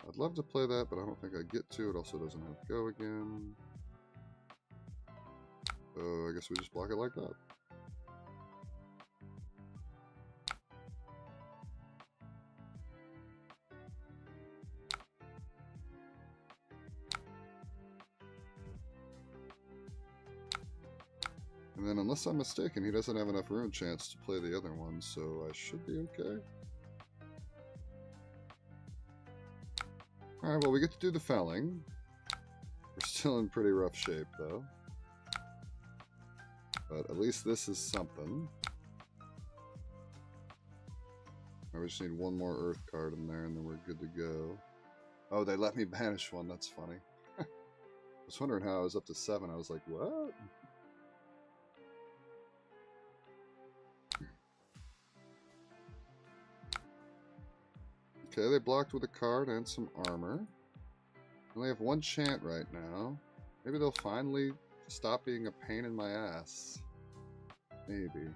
I'd love to play that, but I don't think I get to. It also doesn't have go again. So I guess we just block it like that. And then, unless I'm mistaken, he doesn't have enough Rune Chants to play the other one, so I should be okay. Alright, well, we get to do the felling. We're still in pretty rough shape, though. But at least this is something. We just need one more Earth card in there, and then we're good to go. Oh, they let me banish one. That's funny. I was wondering how I was up to 7. I was like, what? Okay, they blocked with a card and some armor. I only have 1 chant right now. Maybe they'll finally stop being a pain in my ass. Maybe.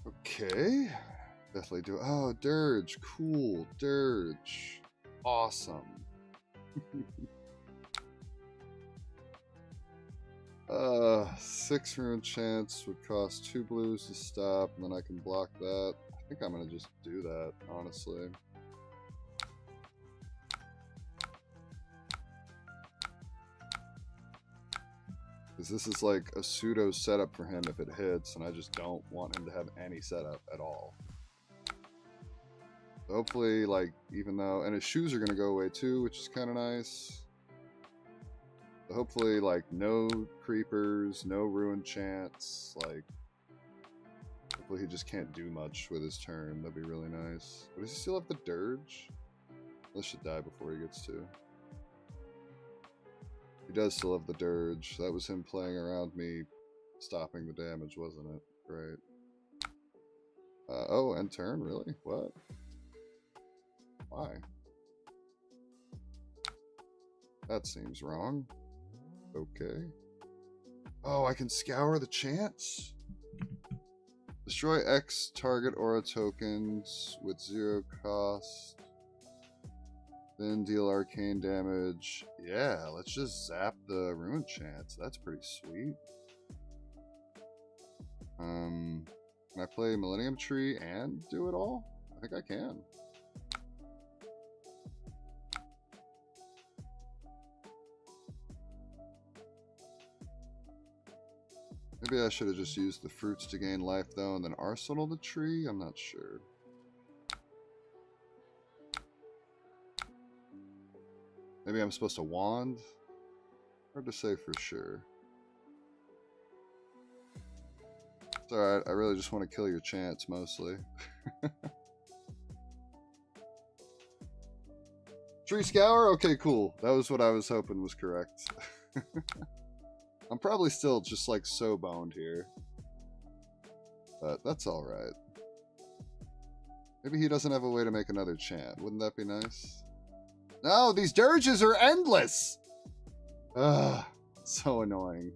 Okay. Definitely do. Oh, Dirge. Cool. Dirge. Awesome. 6 rune chance would cost 2 blues to stop, and then I can block that. I think I'm gonna just do that, honestly. Because this is like a pseudo setup for him if it hits, and I just don't want him to have any setup at all. So hopefully, like, even though... And his shoes are going to go away too, which is kind of nice. So hopefully, like, no creepers, no ruin chance. Like, hopefully he just can't do much with his turn. That'd be really nice. But does he still have the Dirge? This should die before he gets to. He does still have the Dirge. That was him playing around me, stopping the damage, wasn't it? Great. Oh, end turn? Really? What? Why? That seems wrong. Okay. Oh, I can scour the chance? Destroy X target aura tokens with 0 cost. Then deal arcane damage. Yeah, let's just zap the ruin chance. That's pretty sweet. Can I play Millennium Tree and do it all? I think I can. Maybe I should have just used the fruits to gain life though, and then arsenal the tree? I'm not sure. Maybe I'm supposed to wand? Hard to say for sure. It's alright, I really just want to kill your chance mostly. Tree Scour? Okay, cool. That was what I was hoping was correct. I'm probably still just like so boned here. But that's alright. Maybe he doesn't have a way to make another chant. Wouldn't that be nice? No, these dirges are endless! Ugh, so annoying.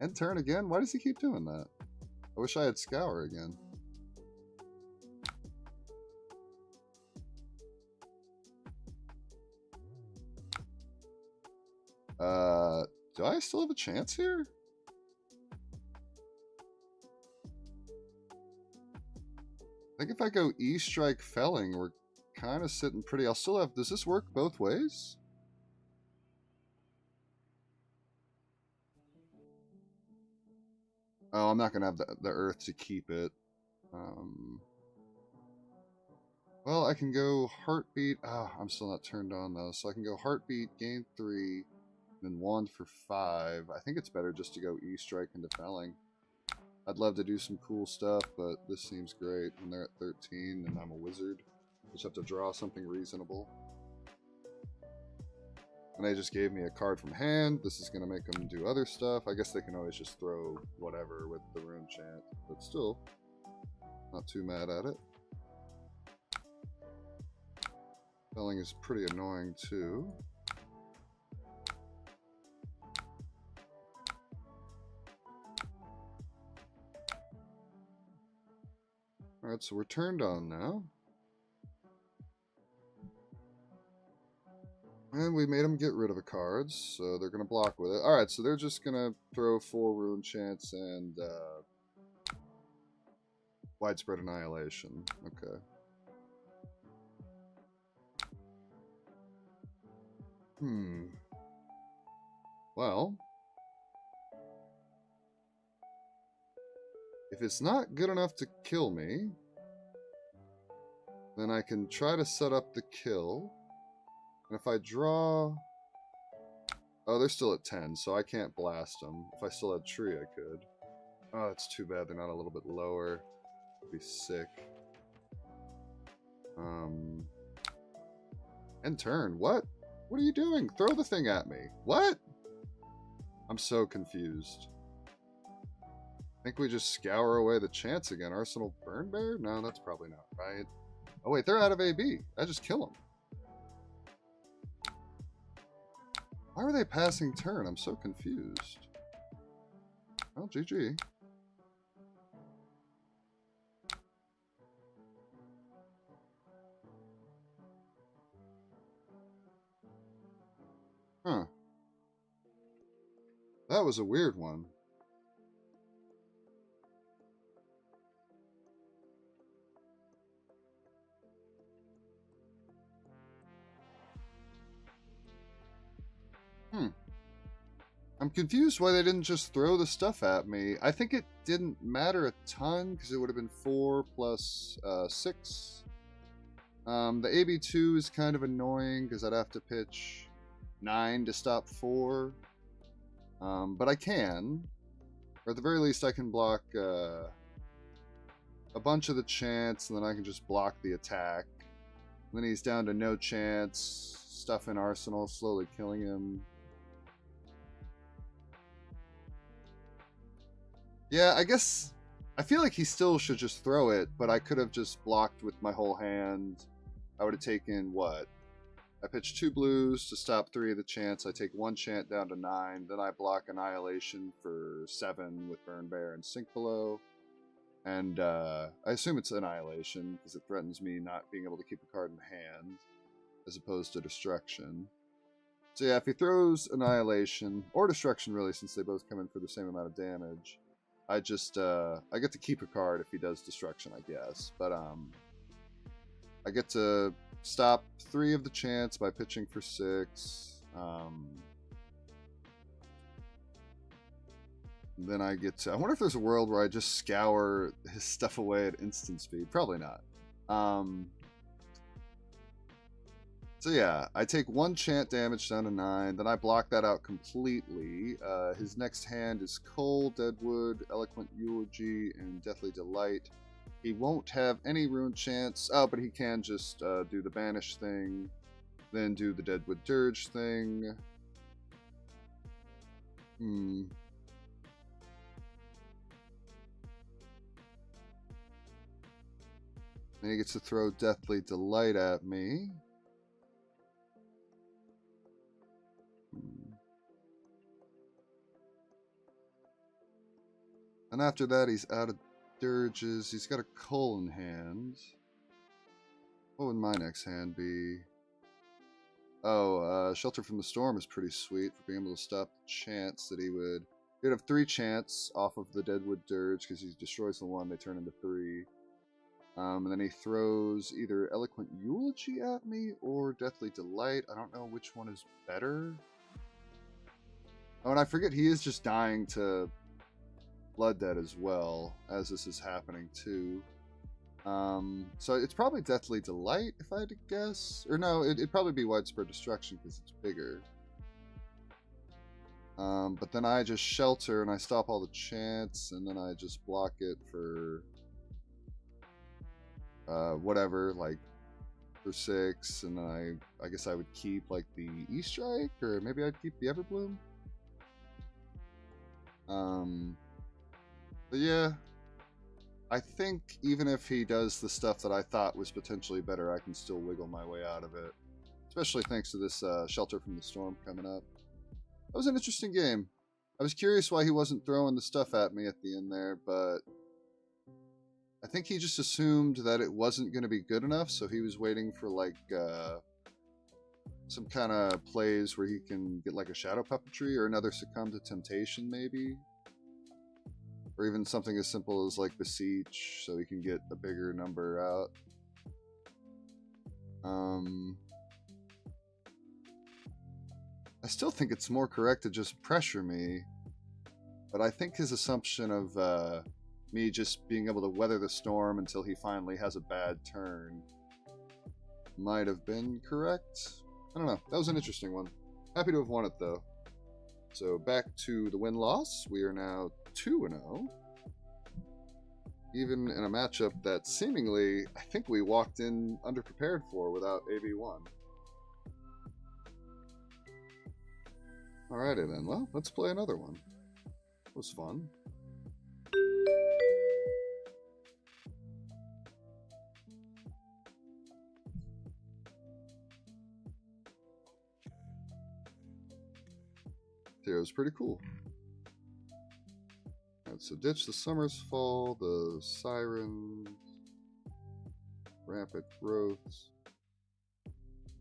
End turn again? Why does he keep doing that? I wish I had Scour again. Do I still have a chance here? I think if I go E-Strike Felling, we're kind of sitting pretty... I'll still have... Does this work both ways? Oh, I'm not going to have the Earth to keep it. Well, I can go Heartbeat. Ah, I'm still not turned on, though. So I can go Heartbeat, gain 3, then Wand for 5. I think it's better just to go E-Strike into Felling. I'd love to do some cool stuff, but this seems great. When they're at 13 and I'm a wizard, just have to draw something reasonable. And they just gave me a card from hand. This is going to make them do other stuff. I guess they can always just throw whatever with the rune chant, but still, not too mad at it. Felling is pretty annoying too. Alright, so we're turned on now. And we made them get rid of the cards, so they're going to block with it. Alright, so they're just going to throw 4 rune chants and Widespread Annihilation. Okay. Well, if it's not good enough to kill me, then I can try to set up the kill. And if I draw... Oh, they're still at 10, so I can't blast them. If I still had tree, I could. Oh, it's too bad they're not a little bit lower. I'd be sick. End turn. What? What are you doing? Throw the thing at me. What? I'm so confused. I think we just scour away the chance again. Arsenal Burn Bear? No, that's probably not right. Oh, wait, they're out of AB. I just kill them. Why are they passing turn? I'm so confused. Well, GG. Huh. That was a weird one. I'm confused why they didn't just throw the stuff at me. I think it didn't matter a ton because it would have been 4 plus 6. The AB2 is kind of annoying because I'd have to pitch 9 to stop 4. But I can. Or at the very least I can block a bunch of the chance, and then I can just block the attack. And then he's down to no chance. Stuff in Arsenal, slowly killing him. Yeah, I guess I feel like he still should just throw it, but I could have just blocked with my whole hand. I would have taken what? I pitched 2 blues to stop 3 of the chance. I take 1 chant down to 9. Then I block Annihilation for 7 with Burn Bear and Sink Below. And I assume it's Annihilation because it threatens me not being able to keep a card in hand as opposed to Destruction. So yeah, if he throws Annihilation, or Destruction really, since they both come in for the same amount of damage, I just, I get to keep a card if he does Destruction, I guess. But, I get to stop 3 of the chance by pitching for 6. Then I get to... I wonder if there's a world where I just scour his stuff away at instant speed. Probably not. So yeah, I take 1 chant damage down to 9, then I block that out completely. His next hand is Coal, Deadwood, Eloquent Eulogy, and Deathly Delight. He won't have any rune chance. Oh, but he can just do the Banish thing, then do the Deadwood Dirge thing. Then he gets to throw Deathly Delight at me. And after that, he's out of dirges. He's got a Coal in hand. What would my next hand be? Oh, Shelter from the Storm is pretty sweet for being able to stop the chance that he would... He'd have 3 chance off of the Deadwood Dirge because he destroys the 1, they turn into 3. And then he throws either Eloquent Eulogy at me or Deathly Delight. I don't know which one is better. Oh, and I forget he is just dying to Blood Dead as well, as this is happening too. So it's probably Deathly Delight, if I had to guess. Or no, it'd probably be Widespread Destruction because it's bigger. But then I just Shelter and I stop all the chants, and then I just block it for whatever, like for 6, and then I guess I would keep like the E-Strike, or maybe I'd keep the Everbloom. But yeah, I think even if he does the stuff that I thought was potentially better, I can still wiggle my way out of it. Especially thanks to this Shelter from the Storm coming up. That was an interesting game. I was curious why he wasn't throwing the stuff at me at the end there, but I think he just assumed that it wasn't going to be good enough, so he was waiting for like some kind of plays where he can get like a Shadow Puppetry or another Succumb to Temptation maybe. Or even something as simple as like Beseech, so he can get a bigger number out. I still think it's more correct to just pressure me, but I think his assumption of me just being able to weather the storm until he finally has a bad turn might have been correct. I don't know. That was an interesting one. Happy to have won it, though. So back to the win-loss. We are now 2-0. Even in a matchup that seemingly, I think we walked in underprepared for without AB1. Alrighty then, well, let's play another one. It was fun. It was pretty cool. Alright, so ditch the Summer's Fall, the Sirens, Rampant Growths,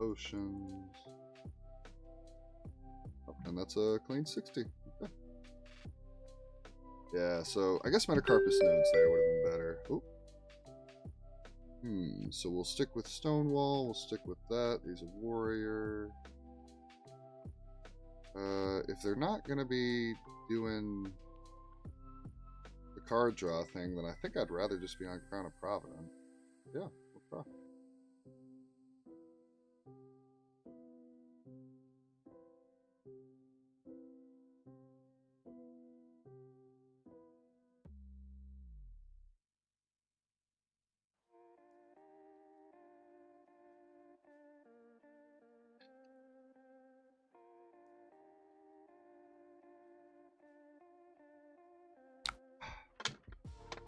Oceans. Oh, and that's a clean 60. Okay. Yeah, so I guess Metacarpus Nodes there would have been better. Oh. So we'll stick with Stonewall, we'll stick with that. He's a warrior. If they're not going to be doing the card draw thing, then I think I'd rather just be on Crown of Providence. Yeah, no problem.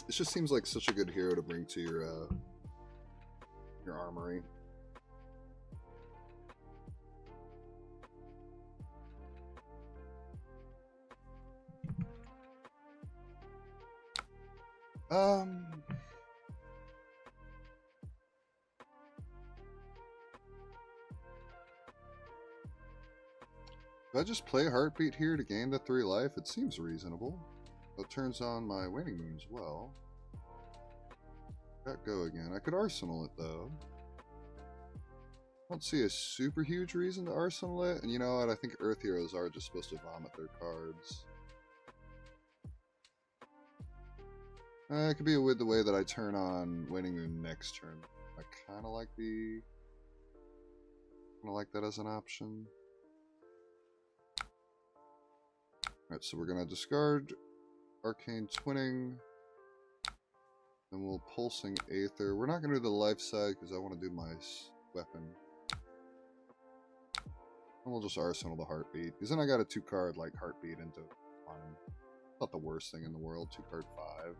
This just seems like such a good hero to bring to your armory. If I just play Heartbeat here to gain the 3 life, it seems reasonable. It turns on my Waning Moon as well. Got go again. I could Arsenal it though. I don't see a super huge reason to Arsenal it, and you know what? I think Earth Heroes are just supposed to vomit their cards. It could be with the way that I turn on Waning Moon next turn. I kind of like that as an option. Alright, so we're gonna discard Arcane Twinning. Then we'll Pulsing Aether. We're not gonna do the life side because I want to do my weapon. And we'll just Arsenal the Heartbeat. Because then I got a 2-card like Heartbeat into one. Not the worst thing in the world. 2-card 5.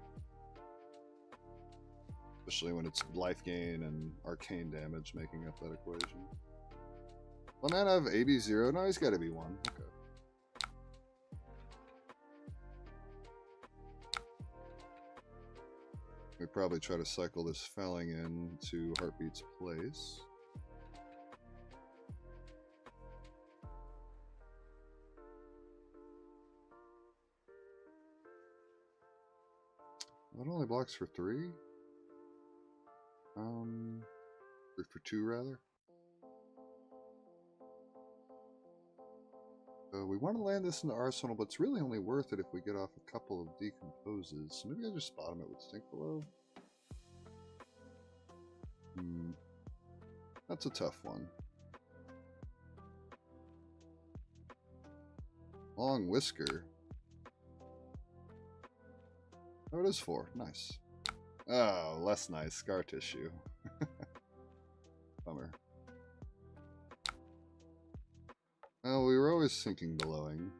Especially when it's life gain and arcane damage making up that equation. Well, man, I have AB0. No, he's got to be 1. Okay. We probably try to cycle this Felling into Heartbeat's place. That only blocks for 3? Or for 2 rather. We want to land this in the arsenal, but it's really only worth it if we get off a couple of decomposes. So maybe I just bottom it with Stink Below. That's a tough one. Long Whisker. Oh, it is 4. Nice. Oh, less nice. Scar Tissue. Bummer. Oh, we were always thinking Belowing.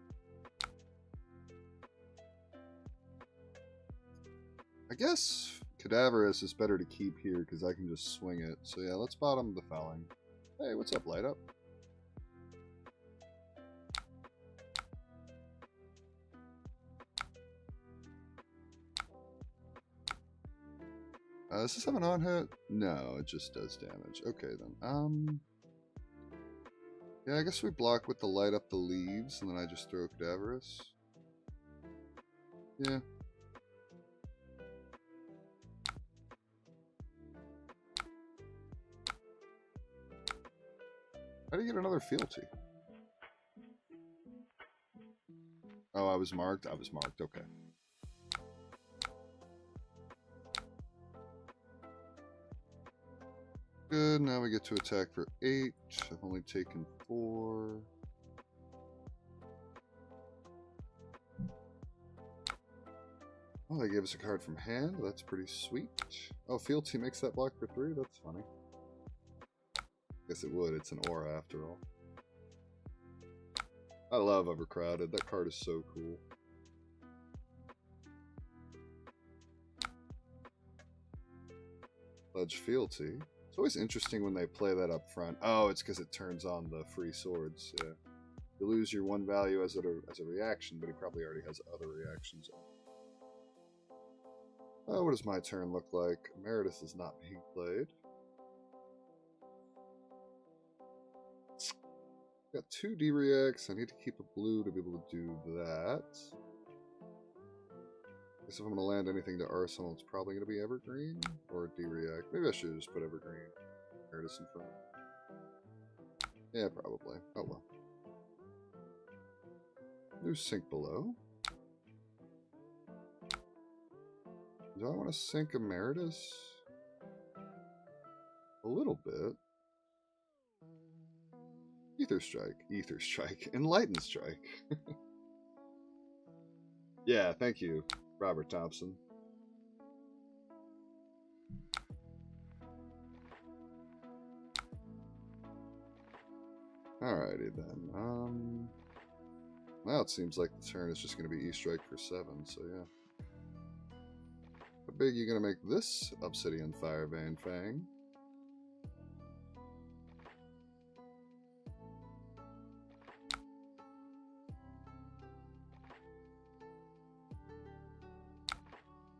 I guess Cadaverous is better to keep here because I can just swing it. So yeah, let's bottom the Felling. Hey, what's up, Light Up? Does this have an on-hit? No, it just does damage. Okay, then. Yeah, I guess we block with the Light Up the Leaves, and then I just throw Cadaverous. Yeah. How do you get another fealty? Oh, I was marked? I was marked, okay. Good, now we get to attack for 8. I've only taken 4. Oh, they gave us a card from hand. That's pretty sweet. Oh, fealty makes that block for 3? That's funny. Guess it would. It's an aura after all. I love Overcrowded. That card is so cool. Pledge fealty. It's always interesting when they play that up front. Oh, it's because it turns on the free swords. Yeah. You lose your 1 value as a reaction, but he probably already has other reactions on. Oh, what does my turn look like? Emeritus is not being played. Got 2 D-Reacts. I need to keep a blue to be able to do that. I guess if I'm going to land anything to Arsenal, it's probably going to be Evergreen or D-React. Maybe I should just put Evergreen. Emeritus in front. Yeah, probably. Oh well. New sink below. Do I want to sink Emeritus? A little bit. Ether Strike, Enlighten Strike. Yeah, thank you, Robert Thompson. Alrighty then. Now it seems like the turn is just going to be E-Strike for 7, so yeah. How big are you going to make this Obsidian Firebane Fang?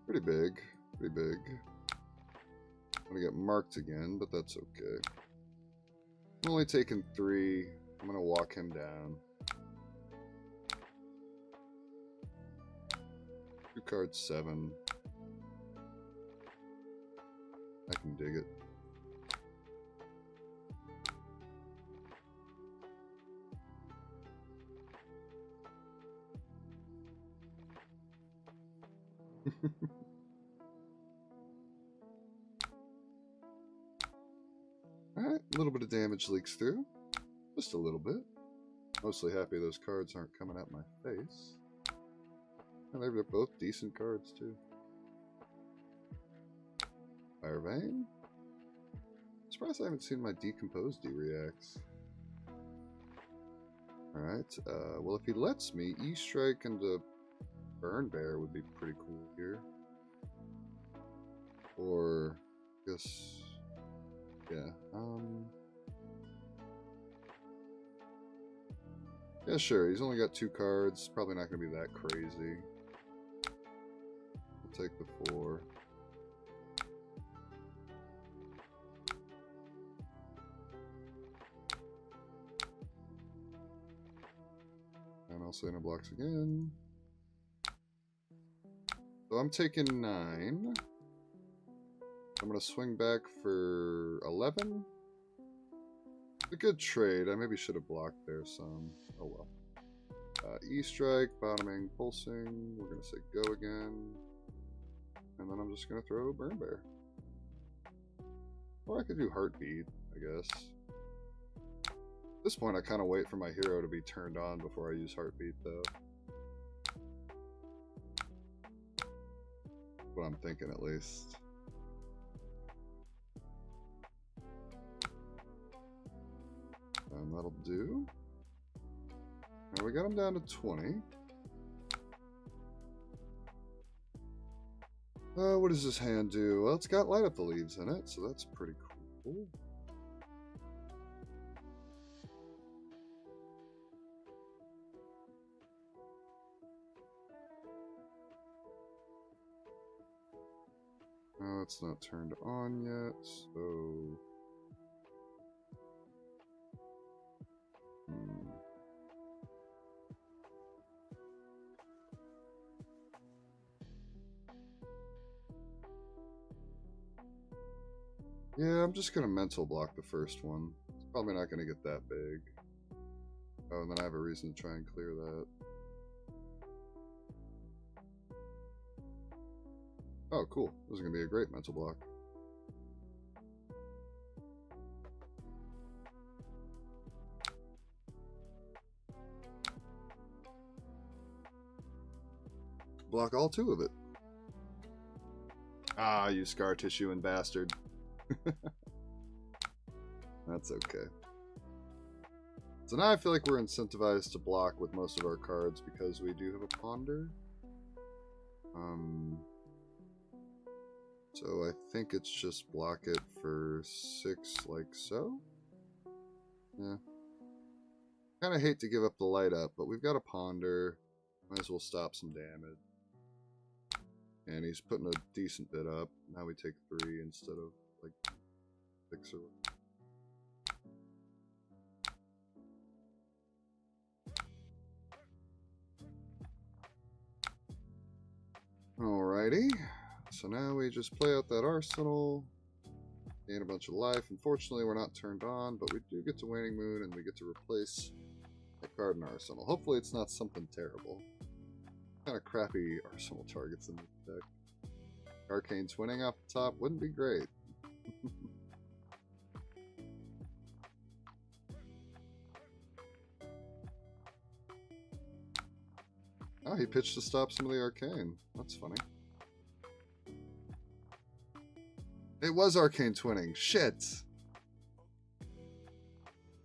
Pretty big, pretty big. I'm going to get marked again, but that's okay. I'm only taking 3. I'm going to walk him down. 2 cards, 7. I can dig it. Alright, a little bit of damage leaks through. Just a little bit. Mostly happy those cards aren't coming at my face. And they're both decent cards, too. Fire Vein? Surprised I haven't seen my Decomposed D-Reacts. Alright, well if he lets me, E-Strike into Burn Bear would be pretty cool here. Or, I guess, yeah, yeah, sure, he's only got 2 cards, probably not going to be that crazy. We'll take the 4. And I'll Saner blocks again. So I'm taking 9. I'm going to swing back for 11. A good trade. I maybe should have blocked there some. Oh well. E-Strike, bottoming, pulsing. We're going to say go again. And then I'm just going to throw Burn Bear. Or I could do Heartbeat, I guess. At this point, I kind of wait for my hero to be turned on before I use Heartbeat, though. What I'm thinking, at least. And that'll do. Now we got him down to 20. What does this hand do? Well, it's got Light Up the Leaves in it, so that's pretty cool. It's not turned on yet, so... Yeah, I'm just going to mental block the first one. It's probably not going to get that big. Oh, and then I have a reason to try and clear that. Oh, cool. This is going to be a great mental block. Block all 2 of it. Ah, you scar tissue and bastard. That's okay. So now I feel like we're incentivized to block with most of our cards because we do have a ponder. So I think it's just block it for 6 like so. Yeah. Kind of hate to give up the light up, but we've got a ponder. Might as well stop some damage. And he's putting a decent bit up. Now we take 3 instead of like 6 or whatever. Alrighty. So now we just play out that arsenal. Gain a bunch of life. Unfortunately, we're not turned on, but we do get to Waning Moon and we get to replace a card in arsenal. Hopefully it's not something terrible. Kind of crappy arsenal targets in the deck. Arcane Twinning off the top wouldn't be great. Oh, he pitched to stop some of the arcane. That's funny. It was Arcane Twinning. Shit!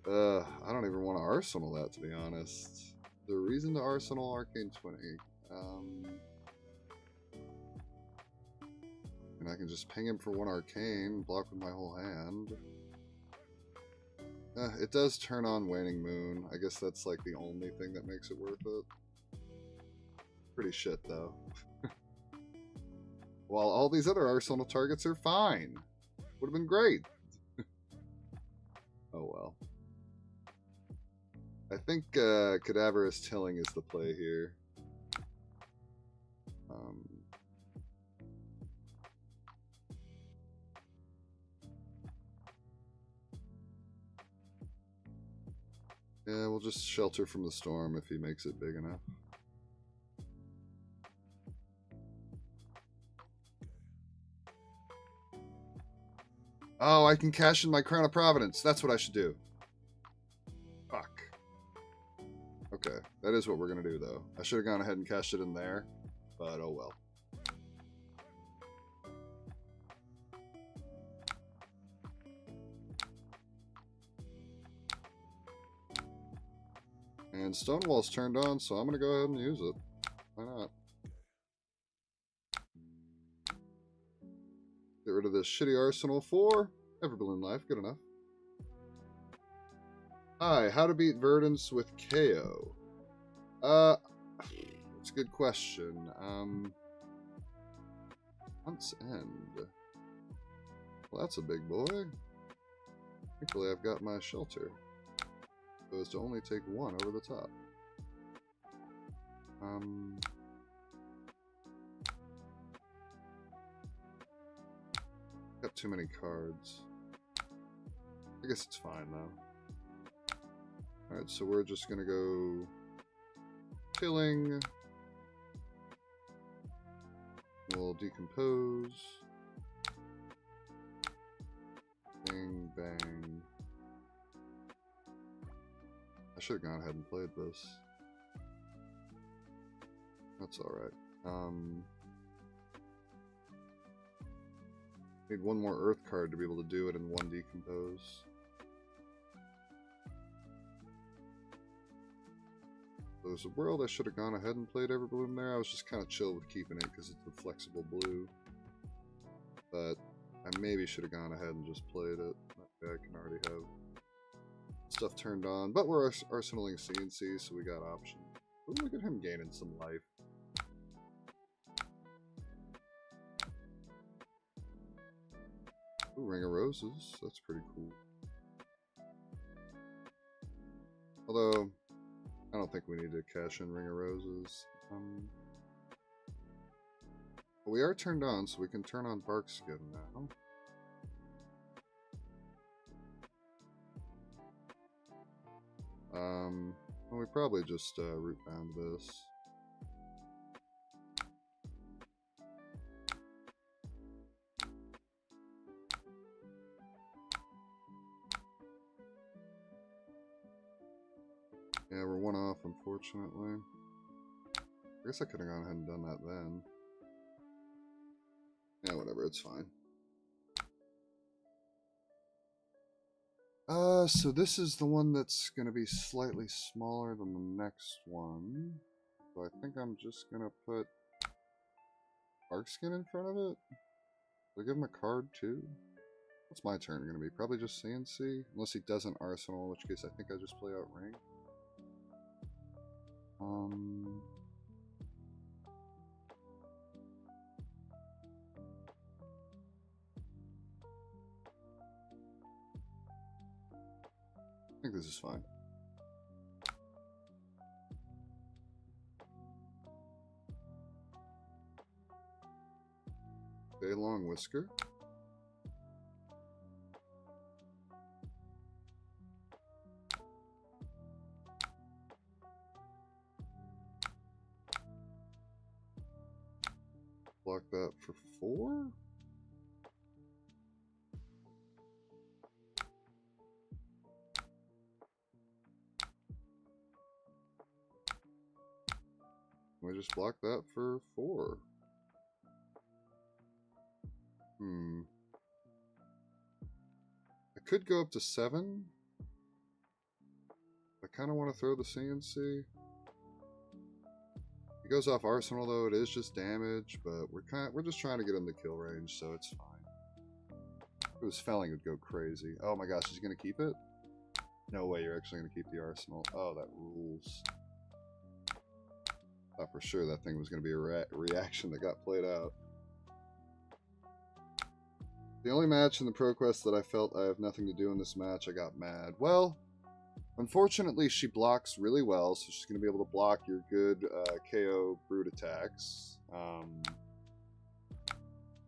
I don't even want to Arsenal that, to be honest. The reason to Arsenal Arcane Twinning. And I can just ping him for 1 arcane, block with my whole hand. It does turn on Waning Moon. I guess that's like the only thing that makes it worth it. Pretty shit, though. While all these other arsenal targets are fine. Would have been great. Oh well. I think Cadaverous Tilling is the play here. Yeah, we'll just shelter from the storm if he makes it big enough. Oh, I can cash in my Crown of Providence. That's what I should do. Fuck. Okay, that is what we're going to do, though. I should have gone ahead and cashed it in there, but oh well. And Stonewall's turned on, so I'm going to go ahead and use it. Why not? Get rid of this shitty arsenal for Everballoon Life. Good enough. Hi, how to beat Verdance with KO? That's a good question. Month's End. Well, that's a big boy. Thankfully, I've got my shelter. So as to only take 1 over the top. Got too many cards. I guess it's fine though. Alright, so we're just gonna go killing. We'll decompose. Bang, bang. I should have gone ahead and played this. That's alright. Need 1 more Earth card to be able to do it in 1 decompose. So there's a world I should have gone ahead and played Everbloom there. I was just kind of chill with keeping it because it's a flexible blue. But I maybe should have gone ahead and just played it. That way I can already have stuff turned on. But we're arsenaling CNC, so we got options. Ooh, look at him gaining some life. Ooh, Ring of Roses. That's pretty cool. Although, I don't think we need to cash in Ring of Roses. But we are turned on, so we can turn on Bark Skin now. Well, we probably just root bound this. Yeah, we're one off, unfortunately. I guess I could have gone ahead and done that then. Yeah, whatever, it's fine. So this is the one that's going to be slightly smaller than the next one. So I think I'm just going to put Arc Skin in front of it. Do I give him a card too? What's my turn going to be? Probably just CNC? Unless he doesn't Arsenal, in which case I think I just play out Ring. I think this is fine. Okay, Long Whisker. Block that for 4. We just block that for 4. I could go up to 7. I kind of want to throw the CNC. It goes off Arsenal though. It is just damage, but we're just trying to get in the kill range, so it's fine. If it was felling, it'd go crazy. Oh my gosh, he's gonna keep it? No way, you're actually gonna keep the Arsenal. Oh, that rules. Thought for sure that thing was gonna be a reaction that got played out. The only match in the ProQuest that I felt I have nothing to do in this match, I got mad. Well, unfortunately, she blocks really well, so she's going to be able to block your good KO brute attacks.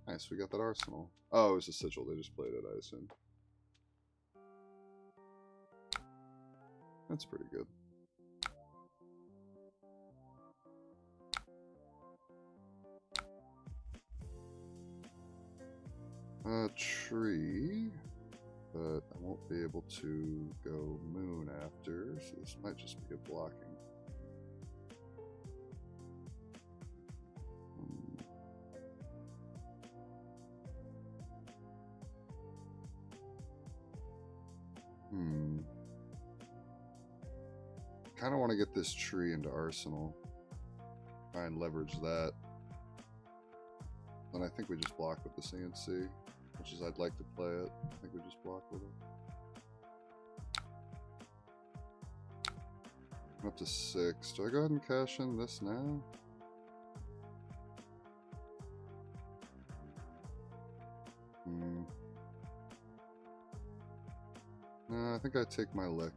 Nice, we got that Arsenal. Oh, it was a Sigil. They just played it, I assume. That's pretty good. Tree. But I won't be able to go Moon after, so this might just be a blocking. Kind of want to get this tree into Arsenal. Try and leverage that. Then I think we just block with the CNC. Much as I'd like to play it, I think we just block with it. I'm up to 6. Do I go ahead and cash in this now? No, I think I take my lick.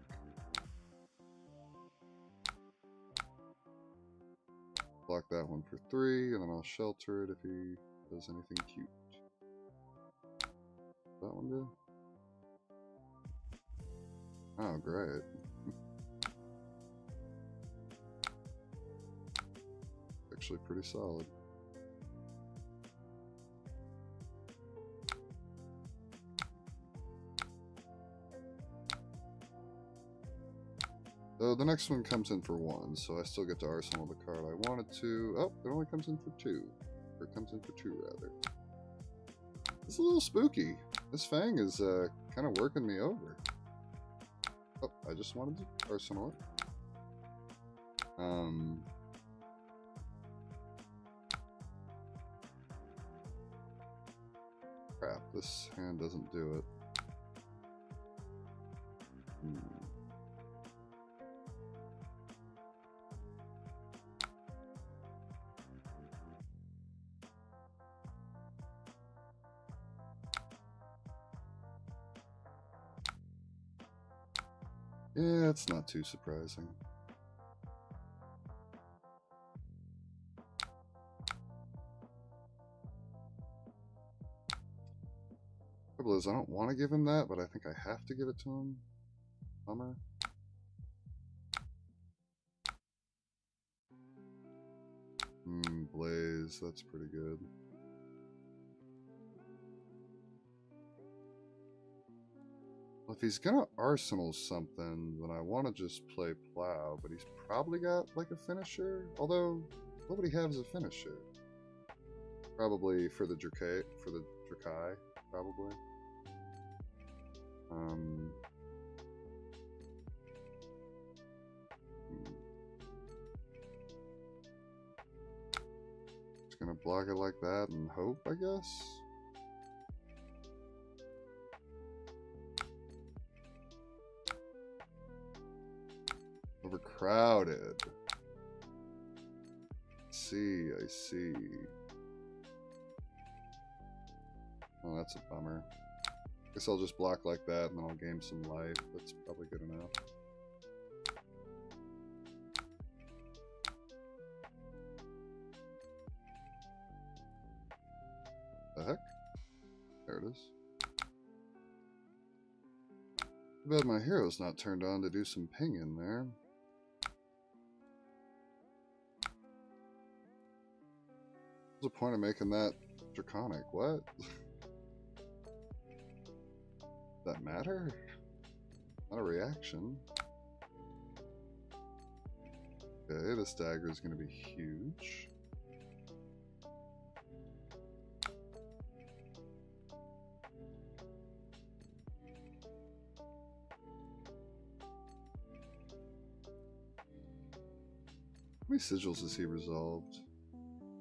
Block that one for 3, and then I'll shelter it if he does anything cute. That one do? Oh, great. Actually pretty solid. So the next one comes in for 1, so I still get to Arsenal the card I wanted to. Oh, it only comes in for 2. Or it comes in for 2, rather. It's a little spooky. This Fang is kind of working me over. Oh, I just wanted to Arsenal it. Crap, this hand doesn't do it. Yeah, it's not too surprising. Trouble is, I don't want to give him that, but I think I have to give it to him. Bummer. Blaze, that's pretty good. Well, if he's gonna arsenal something, then I want to just play plow, but he's probably got like a finisher, although nobody has a finisher. Probably for the Drakai, probably. Just gonna block it like that and hope, I guess. Overcrowded. I see. Oh, that's a bummer. Guess I'll just block like that and then I'll gain some life. That's probably good enough. The heck? There it is. Too bad my hero's not turned on to do some pinging there. What's the point of making that draconic? What? Does that matter? Not a reaction. Okay, this dagger is going to be huge. How many sigils has he resolved?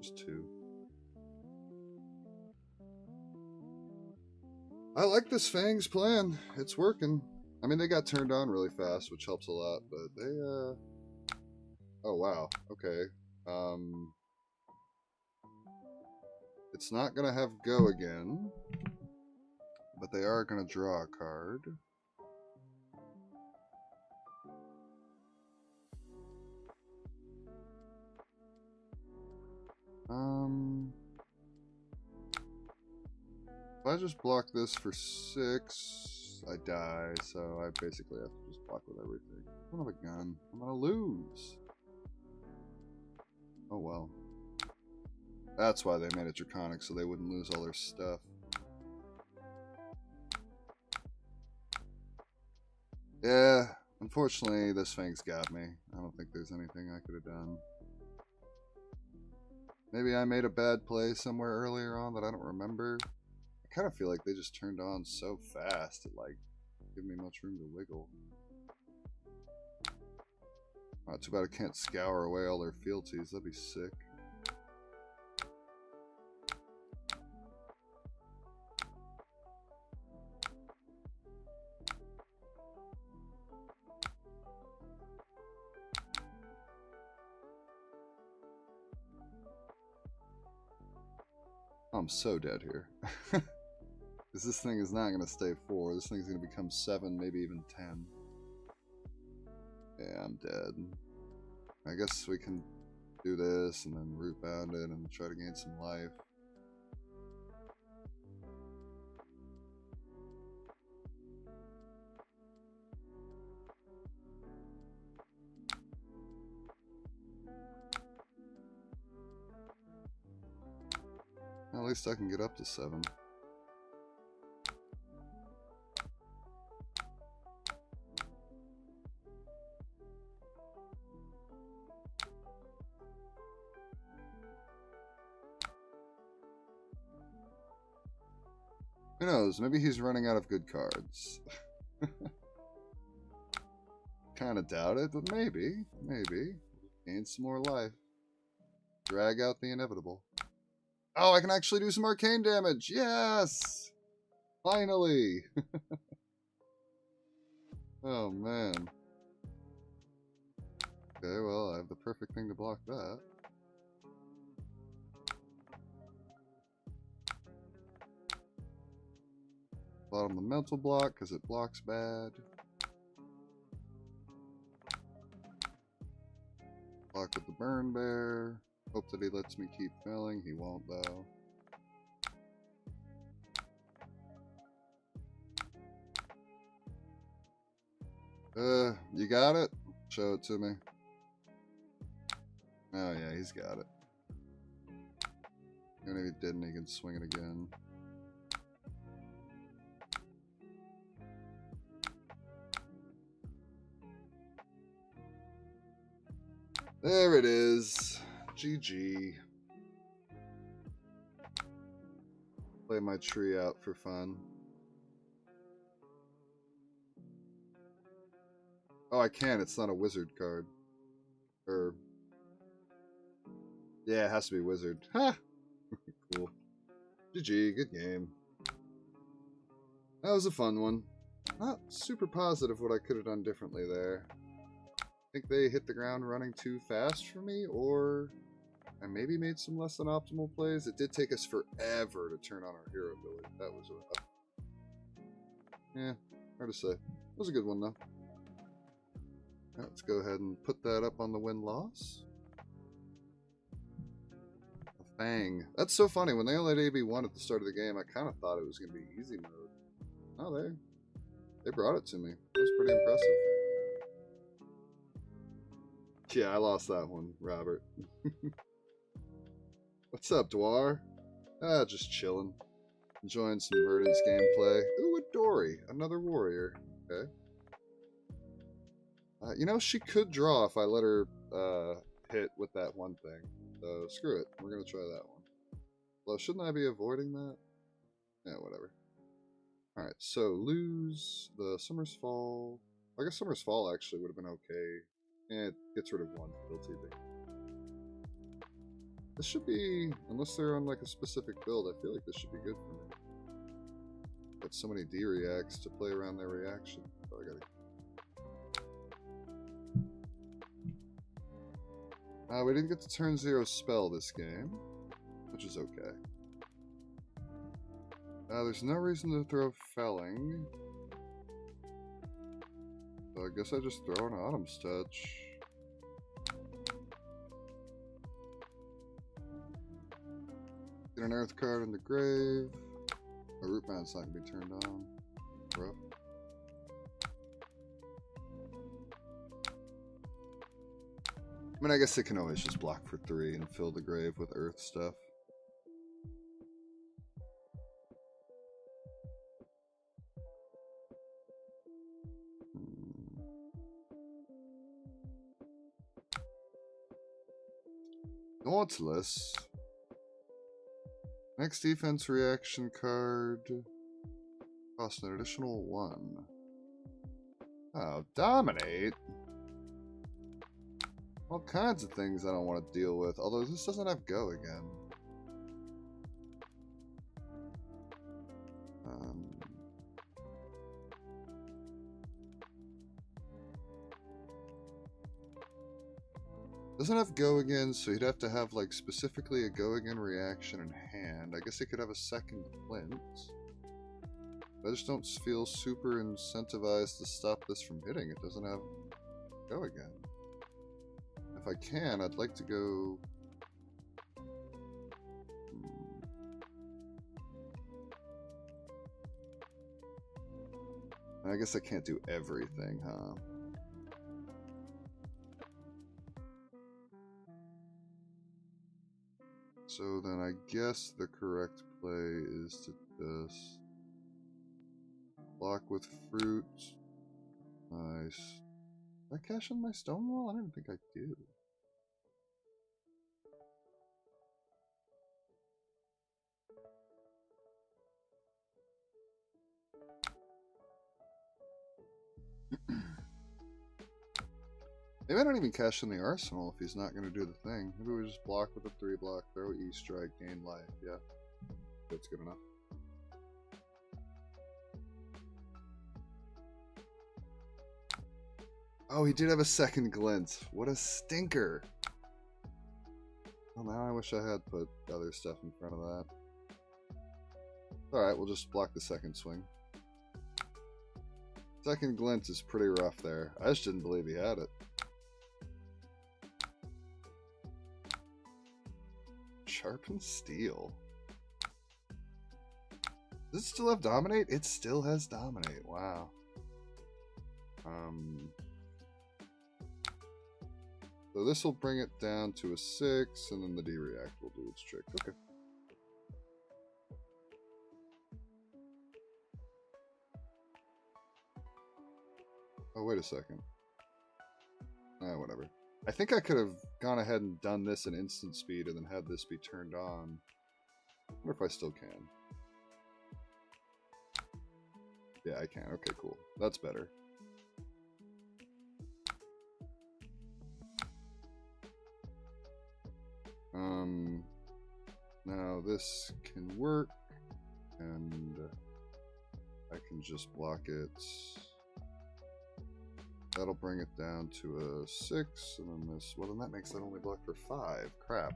Just 2. I like this Fang's plan. It's working. I mean, they got turned on really fast, which helps a lot, but they, oh, wow. Okay. It's not gonna have go again, but they are gonna draw a card. If I just block this for 6, I die, so I basically have to just block with everything. I don't have a gun. I'm gonna lose. Oh well. That's why they made it draconic, so they wouldn't lose all their stuff. Yeah, unfortunately, this Fang's got me. I don't think there's anything I could have done. Maybe I made a bad play somewhere earlier on that I don't remember. I kind of feel like they just turned on so fast, it like didn't give me much room to wiggle. Oh, too bad I can't scour away all their fealties. That'd be sick. I'm so dead here. Because this thing is not going to stay 4. This thing's going to become 7, maybe even 10. Yeah, I'm dead. I guess we can do this and then root bound it and try to gain some life. At least I can get up to 7. Who knows? Maybe he's running out of good cards. Kind of doubt it, but maybe. Maybe. Gain some more life. Drag out the inevitable. Oh, I can actually do some arcane damage. Yes! Finally! Oh, man. Okay, well, I have the perfect thing to block that. Bottom the mental block, because it blocks bad. Block with the burn bear. Hope that he lets me keep filling. He won't, though. You got it? Show it to me. Oh, yeah, he's got it. Even if he didn't, he can swing it again. There it is. GG. Play my tree out for fun. Oh, I can. It's not a wizard card. Or... yeah, it has to be wizard. Ha! Cool. GG. Good game. That was a fun one. Not super positive what I could have done differently there. I think they hit the ground running too fast for me, or I maybe made some less than optimal plays. It did take us forever to turn on our hero ability. That was rough. Yeah, hard to say. It was a good one, though. Right, let's go ahead and put that up on the win-loss. Fang. That's so funny. When they only had AB1 at the start of the game, I kind of thought it was going to be easy mode. Oh, they brought it to me. That was pretty impressive. Yeah, I lost that one, Robert. What's up, Dwar? Ah, just chilling. Enjoying some Verdance gameplay. Ooh, a Dory. Another warrior. Okay. You know, she could draw if I let her hit with that one thing. So, screw it. We're going to try that one. Well, shouldn't I be avoiding that? Yeah, whatever. Alright, so lose the Summer's Fall. I guess Summer's Fall actually would have been okay. And it gets rid of one ability. This should be, unless they're on like a specific build, I feel like this should be good for me. Got so many D reacts to play around their reaction. So I gotta... we didn't get to turn 0 spell this game, which is okay. There's no reason to throw Felling. So I guess I just throw an Autumn's Touch. Get an Earth card in the grave. My Root Bound's not going to be turned on. Rough. I mean, I guess it can always just block for 3 and fill the grave with Earth stuff. Dauntless. Next defense reaction card. Cost an additional 1. Oh, Dominate. All kinds of things I don't want to deal with. Although this doesn't have Go again. Doesn't have Go again, so he'd have to have like specifically a Go again reaction in hand. I guess he could have a second Flint. I just don't feel super incentivized to stop this from hitting. It doesn't have Go again. If I can, I'd like to go... I guess I can't do everything, huh? So then I guess the correct play is to just block with fruit. Nice. Did I cash in my Stonewall? I don't think I do. Maybe I don't even cash in the Arsenal if he's not going to do the thing. Maybe we just block with a 3-block, throw E-Strike, gain life. Yeah, that's good enough. Oh, he did have a second glint. What a stinker. Well, now I wish I had put other stuff in front of that. Alright, we'll just block the second swing. Second glint is pretty rough there. I just didn't believe he had it. Sharpened Steel. Does it still have Dominate? It still has Dominate. Wow. So this will bring it down to a 6, and then the D-React will do its trick. Okay. Oh, wait a second. Whatever. I think I could have gone ahead and done this in instant speed and then had this be turned on. I wonder if I still can. Yeah, I can. Okay, cool. That's better. Now this can work, and I can just block it. That'll bring it down to a 6, and then this. Well, then that makes that only block for 5. Crap.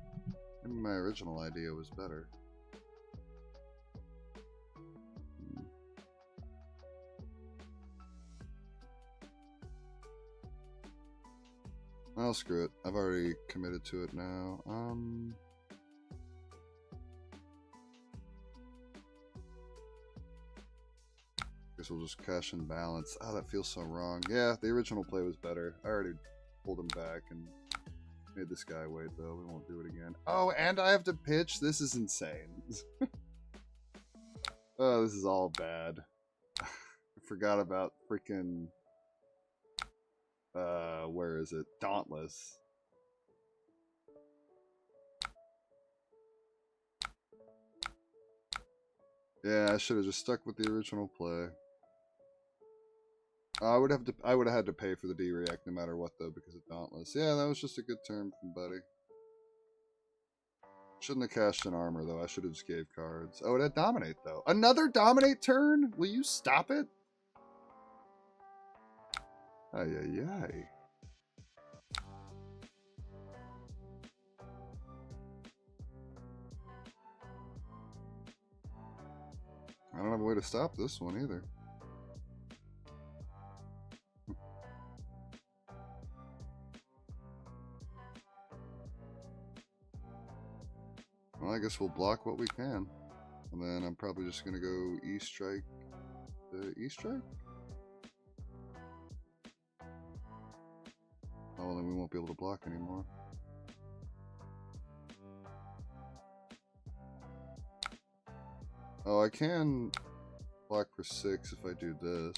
Maybe my original idea was better. Well, screw it. I've already committed to it now. Guess we'll just cash and balance. Oh, that feels so wrong. Yeah, the original play was better. I already pulled him back and made this guy wait, though. We won't do it again. Oh, and I have to pitch? This is insane. Oh, this is all bad. I forgot about freaking... where is it? Dauntless. Yeah, I should have just stuck with the original play. I would have had to pay for the D-React no matter what, though, because of Dauntless. Yeah, that was just a good turn from Buddy. Shouldn't have cashed an armor, though. I should have just gave cards. Oh, it had Dominate, though. Another Dominate turn? Will you stop it? Ay, ay, ay. I don't have a way to stop this one, either. Well, I guess we'll block what we can. And then I'm probably just going to go E-Strike. E-Strike? Oh, well, then we won't be able to block anymore. Oh, I can block for 6 if I do this.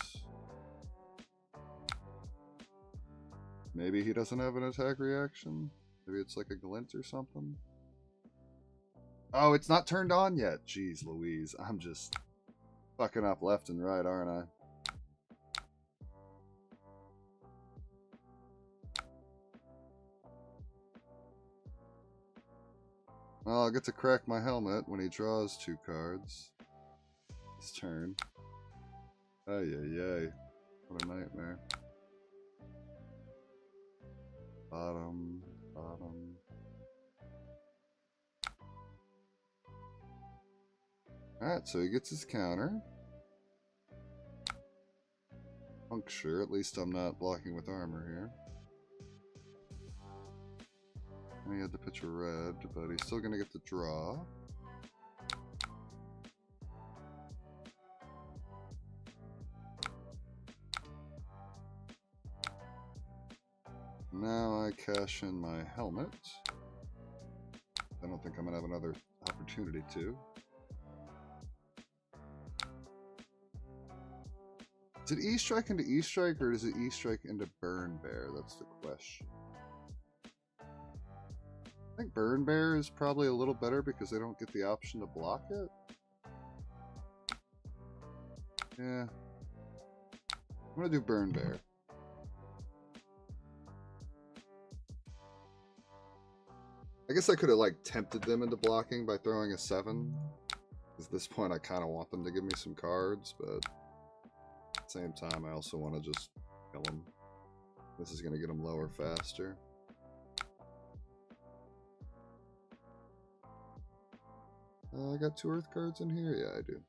Maybe he doesn't have an attack reaction. Maybe it's like a glint or something. Oh, it's not turned on yet. Jeez Louise, I'm just fucking up left and right, aren't I? Well, I'll get to crack my helmet when he draws 2 cards. This turn. Ay, ay, ay. What a nightmare. Bottom, bottom. Alright, so he gets his counter. Puncture, at least I'm not blocking with armor here. And he had to pitch a red, but he's still gonna get the draw. Now I cash in my helmet. I don't think I'm gonna have another opportunity to. Did E-Strike into E-Strike, or does it E-Strike into Burn Bear? That's the question. I think Burn Bear is probably a little better because they don't get the option to block it. Yeah. I'm gonna do Burn Bear. I guess I could have, like, tempted them into blocking by throwing a 7. At this point, I kind of want them to give me some cards, but at the same time, I also want to just kill them. This is going to get them lower faster. I got 2 Earth cards in here? Yeah, I do.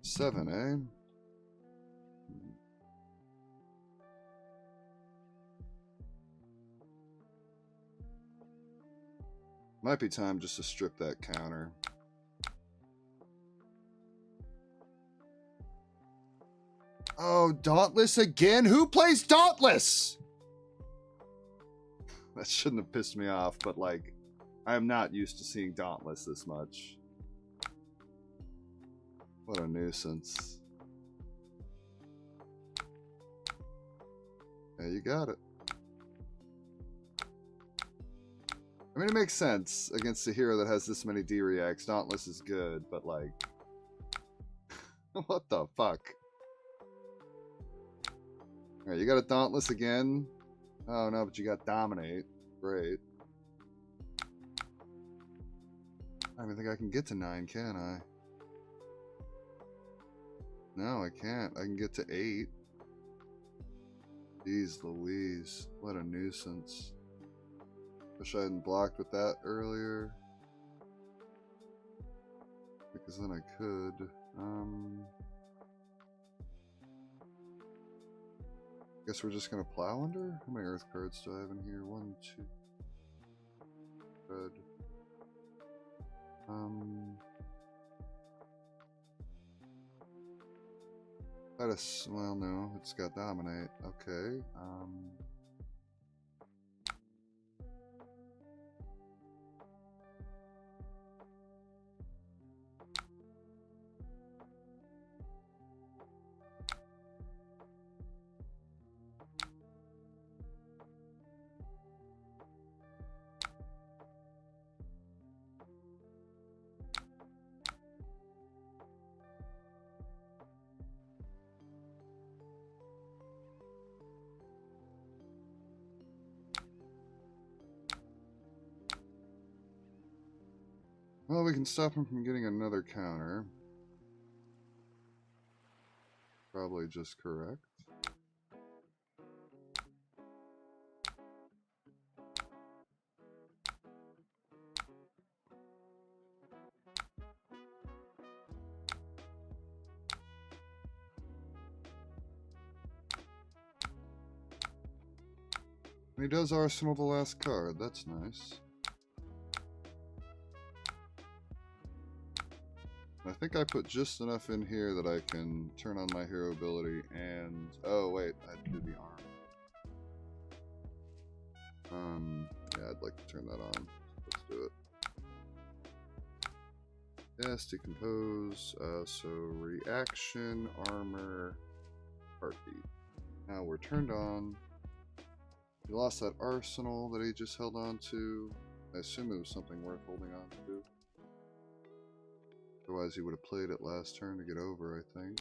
Seven, eh? Might be time just to strip that counter. Oh, Dauntless again? Who plays Dauntless? That shouldn't have pissed me off, but like, I am not used to seeing Dauntless this much. What a nuisance. Yeah, you got it. I mean, it makes sense against a hero that has this many D-reacts. Dauntless is good, but like... what the fuck? Alright, you got a Dauntless again? Oh no, but you got Dominate. Great. I don't even think I can get to 9, can I? No, I can't. I can get to 8. Jeez Louise. What a nuisance. Wish I hadn't blocked with that earlier. Because then I could. Guess we're just gonna plow under? How many earth cards do I have in here? 1, 2. Red. Well, no, it's got Dominate. Okay. Well, we can stop him from getting another counter. Probably just correct. And he does arsenal the last card. That's nice. I think I put just enough in here that I can turn on my hero ability and... oh, wait. I do the arm. Yeah, I'd like to turn that on. Let's do it. Yes, decompose. So, reaction, armor, heartbeat. Now we're turned on. He lost that arsenal that he just held on to. I assume it was something worth holding on to. Otherwise he would have played it last turn to get over, I think.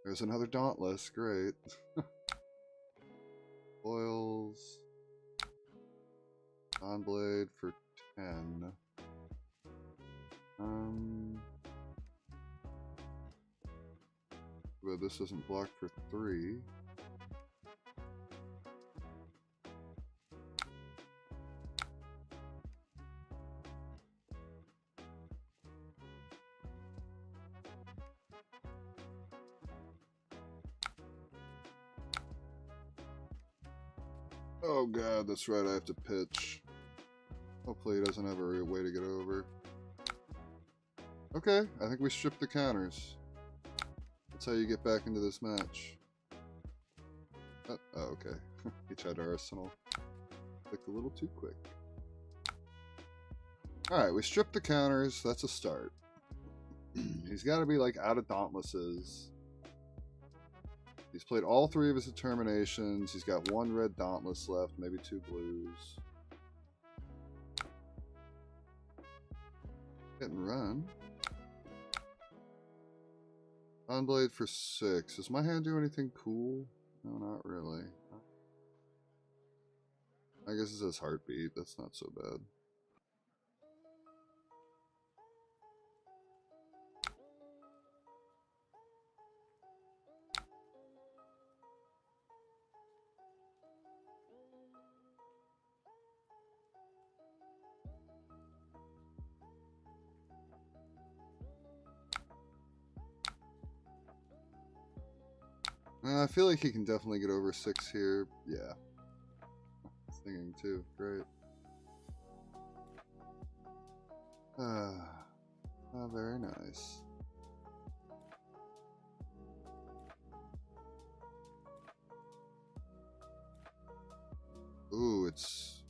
There's another Dauntless, great. Foils. Dawnblade for 10. But this isn't blocked for 3. Oh god, that's right, I have to pitch. Hopefully he doesn't have a real way to get over. Okay, I think we stripped the counters. That's how you get back into this match. Oh, okay. He tried to arsenal. Clicked a little too quick. Alright, we stripped the counters. That's a start. He's got to be like out of Dauntlesses. He's played all 3 of his determinations. He's got 1 red Dauntless left, maybe 2 blues. Hit and run. Dawnblade for 6. Does my hand do anything cool? No, not really. I guess it says heartbeat. That's not so bad. I feel like he can definitely get over 6 here. Yeah. Singing too. Great. Very nice. Ooh, it's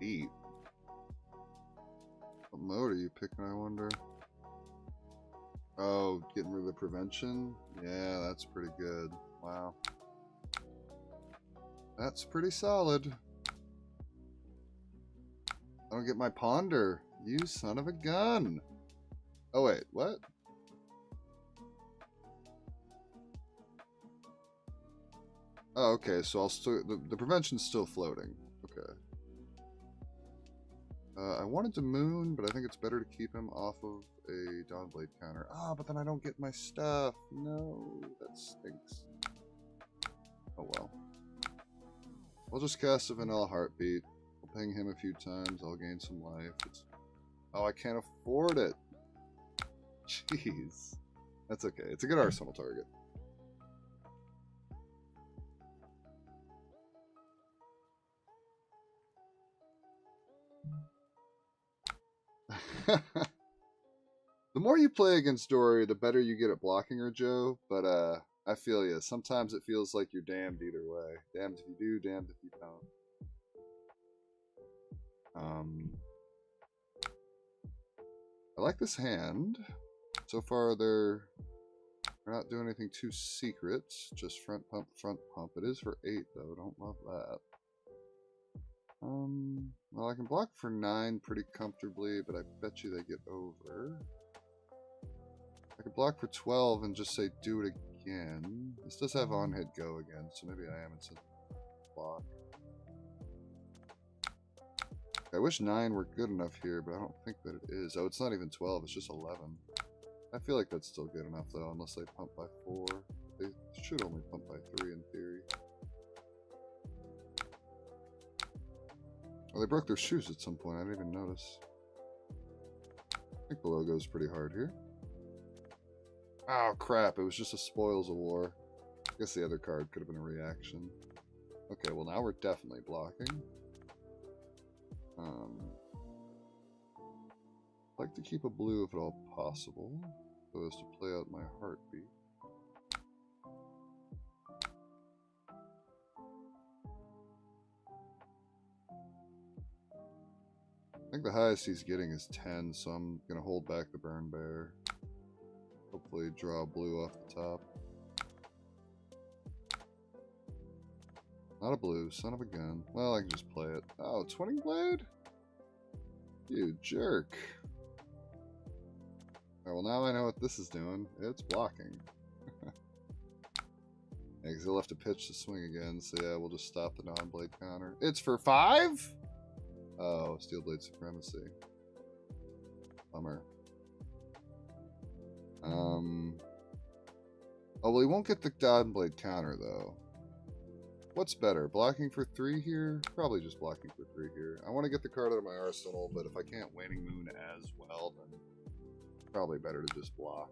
deep. What mode are you picking, I wonder? Oh, getting rid of the prevention? Yeah, that's pretty good. Wow. That's pretty solid. I don't get my ponder. You son of a gun. Oh, wait, what? Oh, okay, so I'll still... The prevention's still floating. Okay. I wanted to moon, but I think it's better to keep him off of a Dawnblade counter. Ah, but then I don't get my stuff. No, that stinks. Oh well. I'll just cast a vanilla heartbeat. I'll ping him a few times. I'll gain some life. Oh, I can't afford it. Jeez. That's okay. It's a good arsenal target. The more you play against Dory, the better you get at blocking her, Joe. But I feel you. Sometimes it feels like you're damned either way. Damned if you do, damned if you don't. I like this hand. So far, they're not doing anything too secret. Just front pump, front pump. It is for 8, though. Don't love that. Well, I can block for 9 pretty comfortably, but I bet you they get over. I could block for 12 and just say do it again. This does have on hit go again, so maybe I am instead of block. I wish 9 were good enough here, but I don't think that it is. Oh, it's not even 12, it's just 11. I feel like that's still good enough, though, unless they pump by 4. They should only pump by 3 in theory. Well, they broke their shoes at some point. I didn't even notice. I think the logo's pretty hard here. Oh, crap. It was just a Spoils of War. I guess the other card could have been a reaction. Okay, well, now we're definitely blocking. I'd like to keep a blue if at all possible, so as to play out my heartbeat. I think the highest he's getting is 10, so I'm going to hold back the Burn Bear. Hopefully draw blue off the top. Not a blue, son of a gun. Well, I can just play it. Oh, 20 blade? You jerk. Alright, well now I know what this is doing. It's blocking. Yeah, because he'll have to pitch the swing again, so yeah, we'll just stop the non-blade counter. It's for 5? Oh, Steel Blade Supremacy. Bummer. Oh, well, he won't get the non-blade counter, though. What's better, blocking for 3 here? Probably just blocking for 3 here. I want to get the card out of my arsenal, but if I can't Waning Moon as well, then probably better to just block.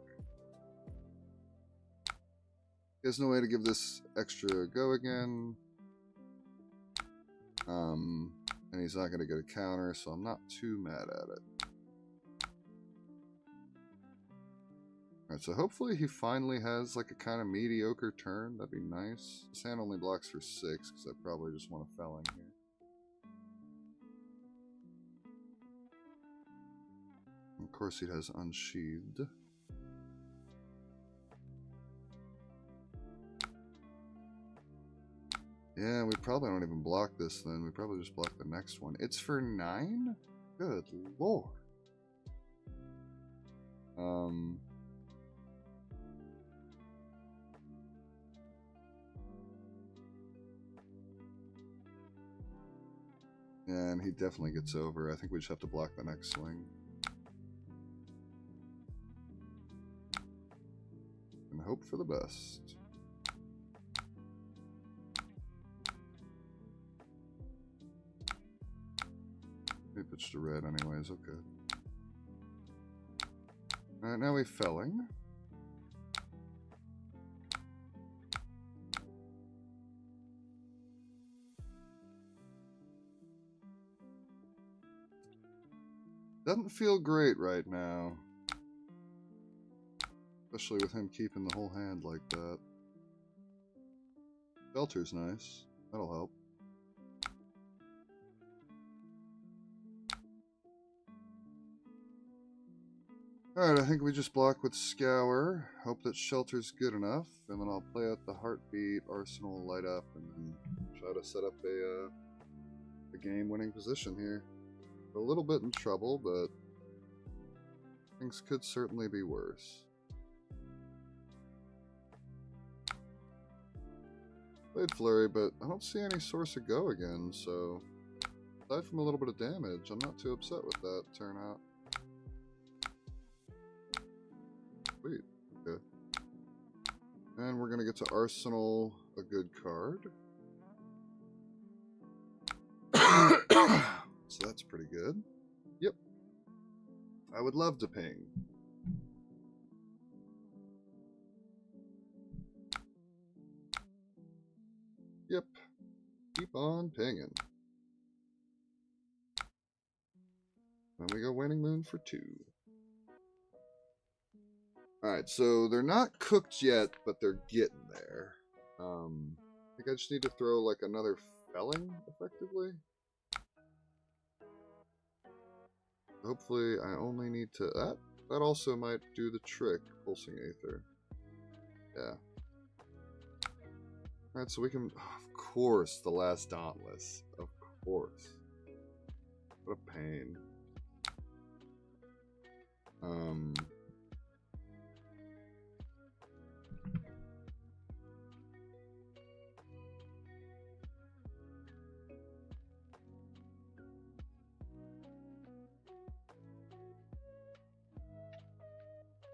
There's no way to give this extra go again. And he's not going to get a counter, so I'm not too mad at it. Alright, so hopefully he finally has like a kind of mediocre turn. That'd be nice. This hand only blocks for 6, because I probably just want to Felling here. Of course he has Unsheathed. Yeah, we probably don't even block this then. We probably just block the next one. It's for 9? Good lord. And he definitely gets over. I think we just have to block the next swing. And hope for the best. We pitched a red anyways, okay. Alright, now we Felling. Doesn't feel great right now. Especially with him keeping the whole hand like that. Shelter's nice. That'll help. Alright, I think we just block with Scour. Hope that Shelter's good enough. And then I'll play out the Heartbeat, Arsenal, Light Up, and then try to set up a game-winning position here. A little bit in trouble, but things could certainly be worse. Played Flurry, but I don't see any source of go again, so aside from a little bit of damage, I'm not too upset with that turnout. Sweet, okay. And we're gonna get to Arsenal, a good card. So that's pretty good. Yep. I would love to ping. Yep. Keep on pinging. Then we go Waning Moon for 2. Alright, so they're not cooked yet, but they're getting there. I think I just need to throw like another felling, effectively. Hopefully I only need to... That also might do the trick, Pulsing Aether. Yeah. Alright, so we can... Of course, the last Dauntless. Of course. What a pain.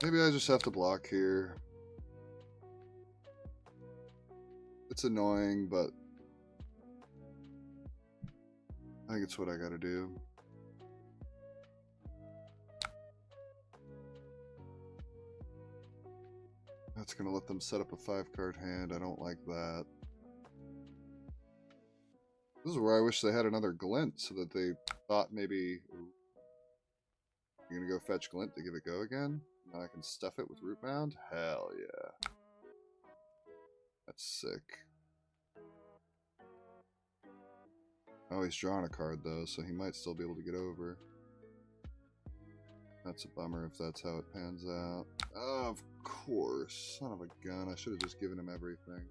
Maybe I just have to block here. It's annoying, but I think it's what I gotta do. That's gonna let them set up a 5-card hand. I don't like that. This is where I wish they had another glint so that they thought maybe you're gonna go fetch glint to give it go again. Now I can stuff it with Root Mound. Hell yeah. That's sick. Oh, he's drawing a card though, so he might still be able to get over. That's a bummer if that's how it pans out. Oh, of course. Son of a gun. I should have just given him everything.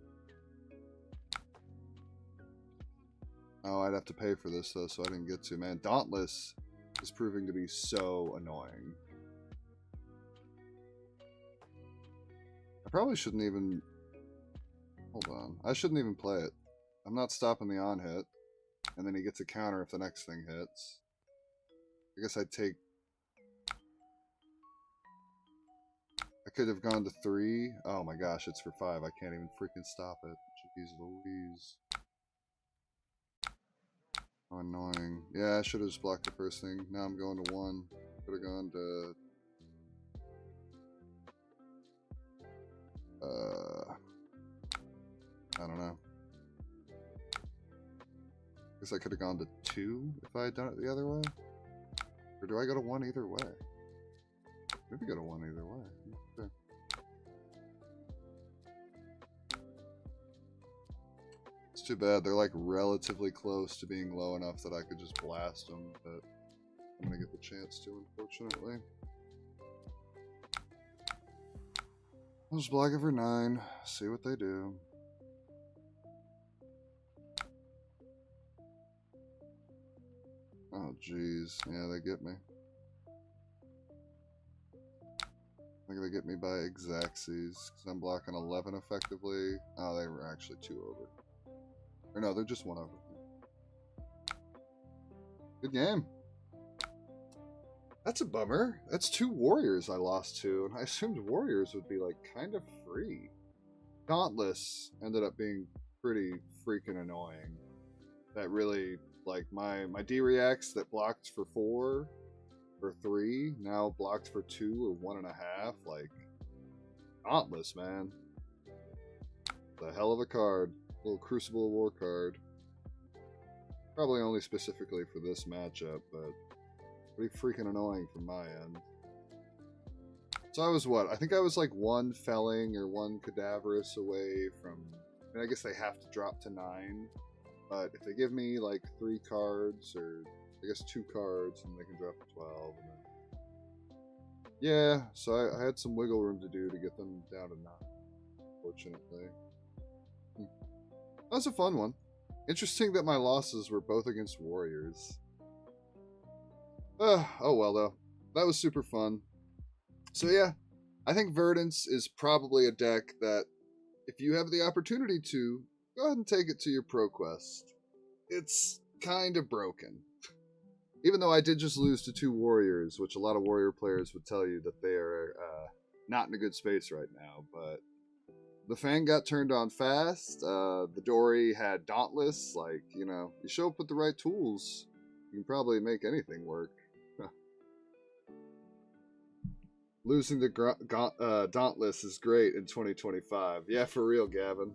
Oh, I'd have to pay for this though, so I didn't get to. Man, Dauntless is proving to be so annoying. I probably shouldn't even... Hold on. I shouldn't even play it. I'm not stopping the on hit. And then he gets a counter if the next thing hits. I guess I'd take... I could have gone to 3. Oh my gosh, it's for 5. I can't even freaking stop it. Jeez Louise. How annoying. Yeah, I should have just blocked the first thing. Now I'm going to 1. Could have gone to... I don't know. Guess I could have gone to 2 if I had done it the other way. Or do I go to 1 either way? Maybe go to 1 either way. Okay. It's too bad. They're like relatively close to being low enough that I could just blast them, but I'm gonna get the chance to, unfortunately. I'll just block it for 9, see what they do. Oh, jeez. Yeah, they get me. I think they get me by Exacxies, because I'm blocking 11 effectively. Oh, they were actually 2 over. Or no, they're just 1 over. Good game. That's a bummer. That's 2 warriors I lost to, and I assumed warriors would be, like, kind of free. Dauntless ended up being pretty freaking annoying. That really... Like, my D-Reacts that blocked for 4 or 3, now blocked for 2 or 1.5. Like, Dauntless, man. The hell of a card. Little Crucible War card. Probably only specifically for this matchup, but pretty freaking annoying from my end. So I was what? I think I was like 1 Felling or 1 Cadaverous away from... I mean, I guess they have to drop to 9. But if they give me like 3 cards, or I guess 2 cards, and they can drop to 12, and then Yeah, so I had some wiggle room to do to get them down to 9, fortunately. That was a fun one. Interesting that my losses were both against warriors. Oh well, though. That was super fun. So yeah, I think Verdance is probably a deck that, if you have the opportunity to, go ahead and take it to your pro quest. It's kind of broken. Even though I did just lose to 2 warriors, which a lot of warrior players would tell you that they are not in a good space right now, but the Fang got turned on fast. The Dory had Dauntless. Like, you show up with the right tools, you can probably make anything work. Losing the Dauntless is great in 2025. Yeah, for real, Gavin.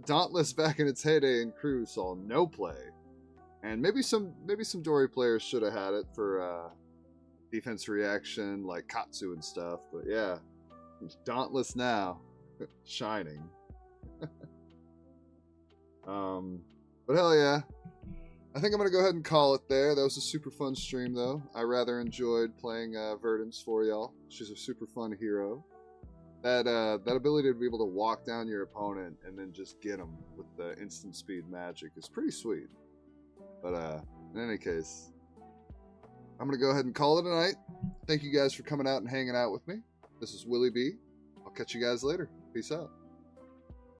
Dauntless back in its heyday in crew saw no play. And maybe some Dory players should have had it for defense reaction like Katsu and stuff. But yeah, Dauntless now, shining. But hell yeah, I think I'm gonna go ahead and call it there. That was a super fun stream though. I rather enjoyed playing Verdance for y'all. She's a super fun hero. That ability to be able to walk down your opponent and then just get them with the instant speed magic is pretty sweet. But in any case, I'm going to go ahead and call it a night. Thank you guys for coming out and hanging out with me. This is Willy B. I'll catch you guys later. Peace out.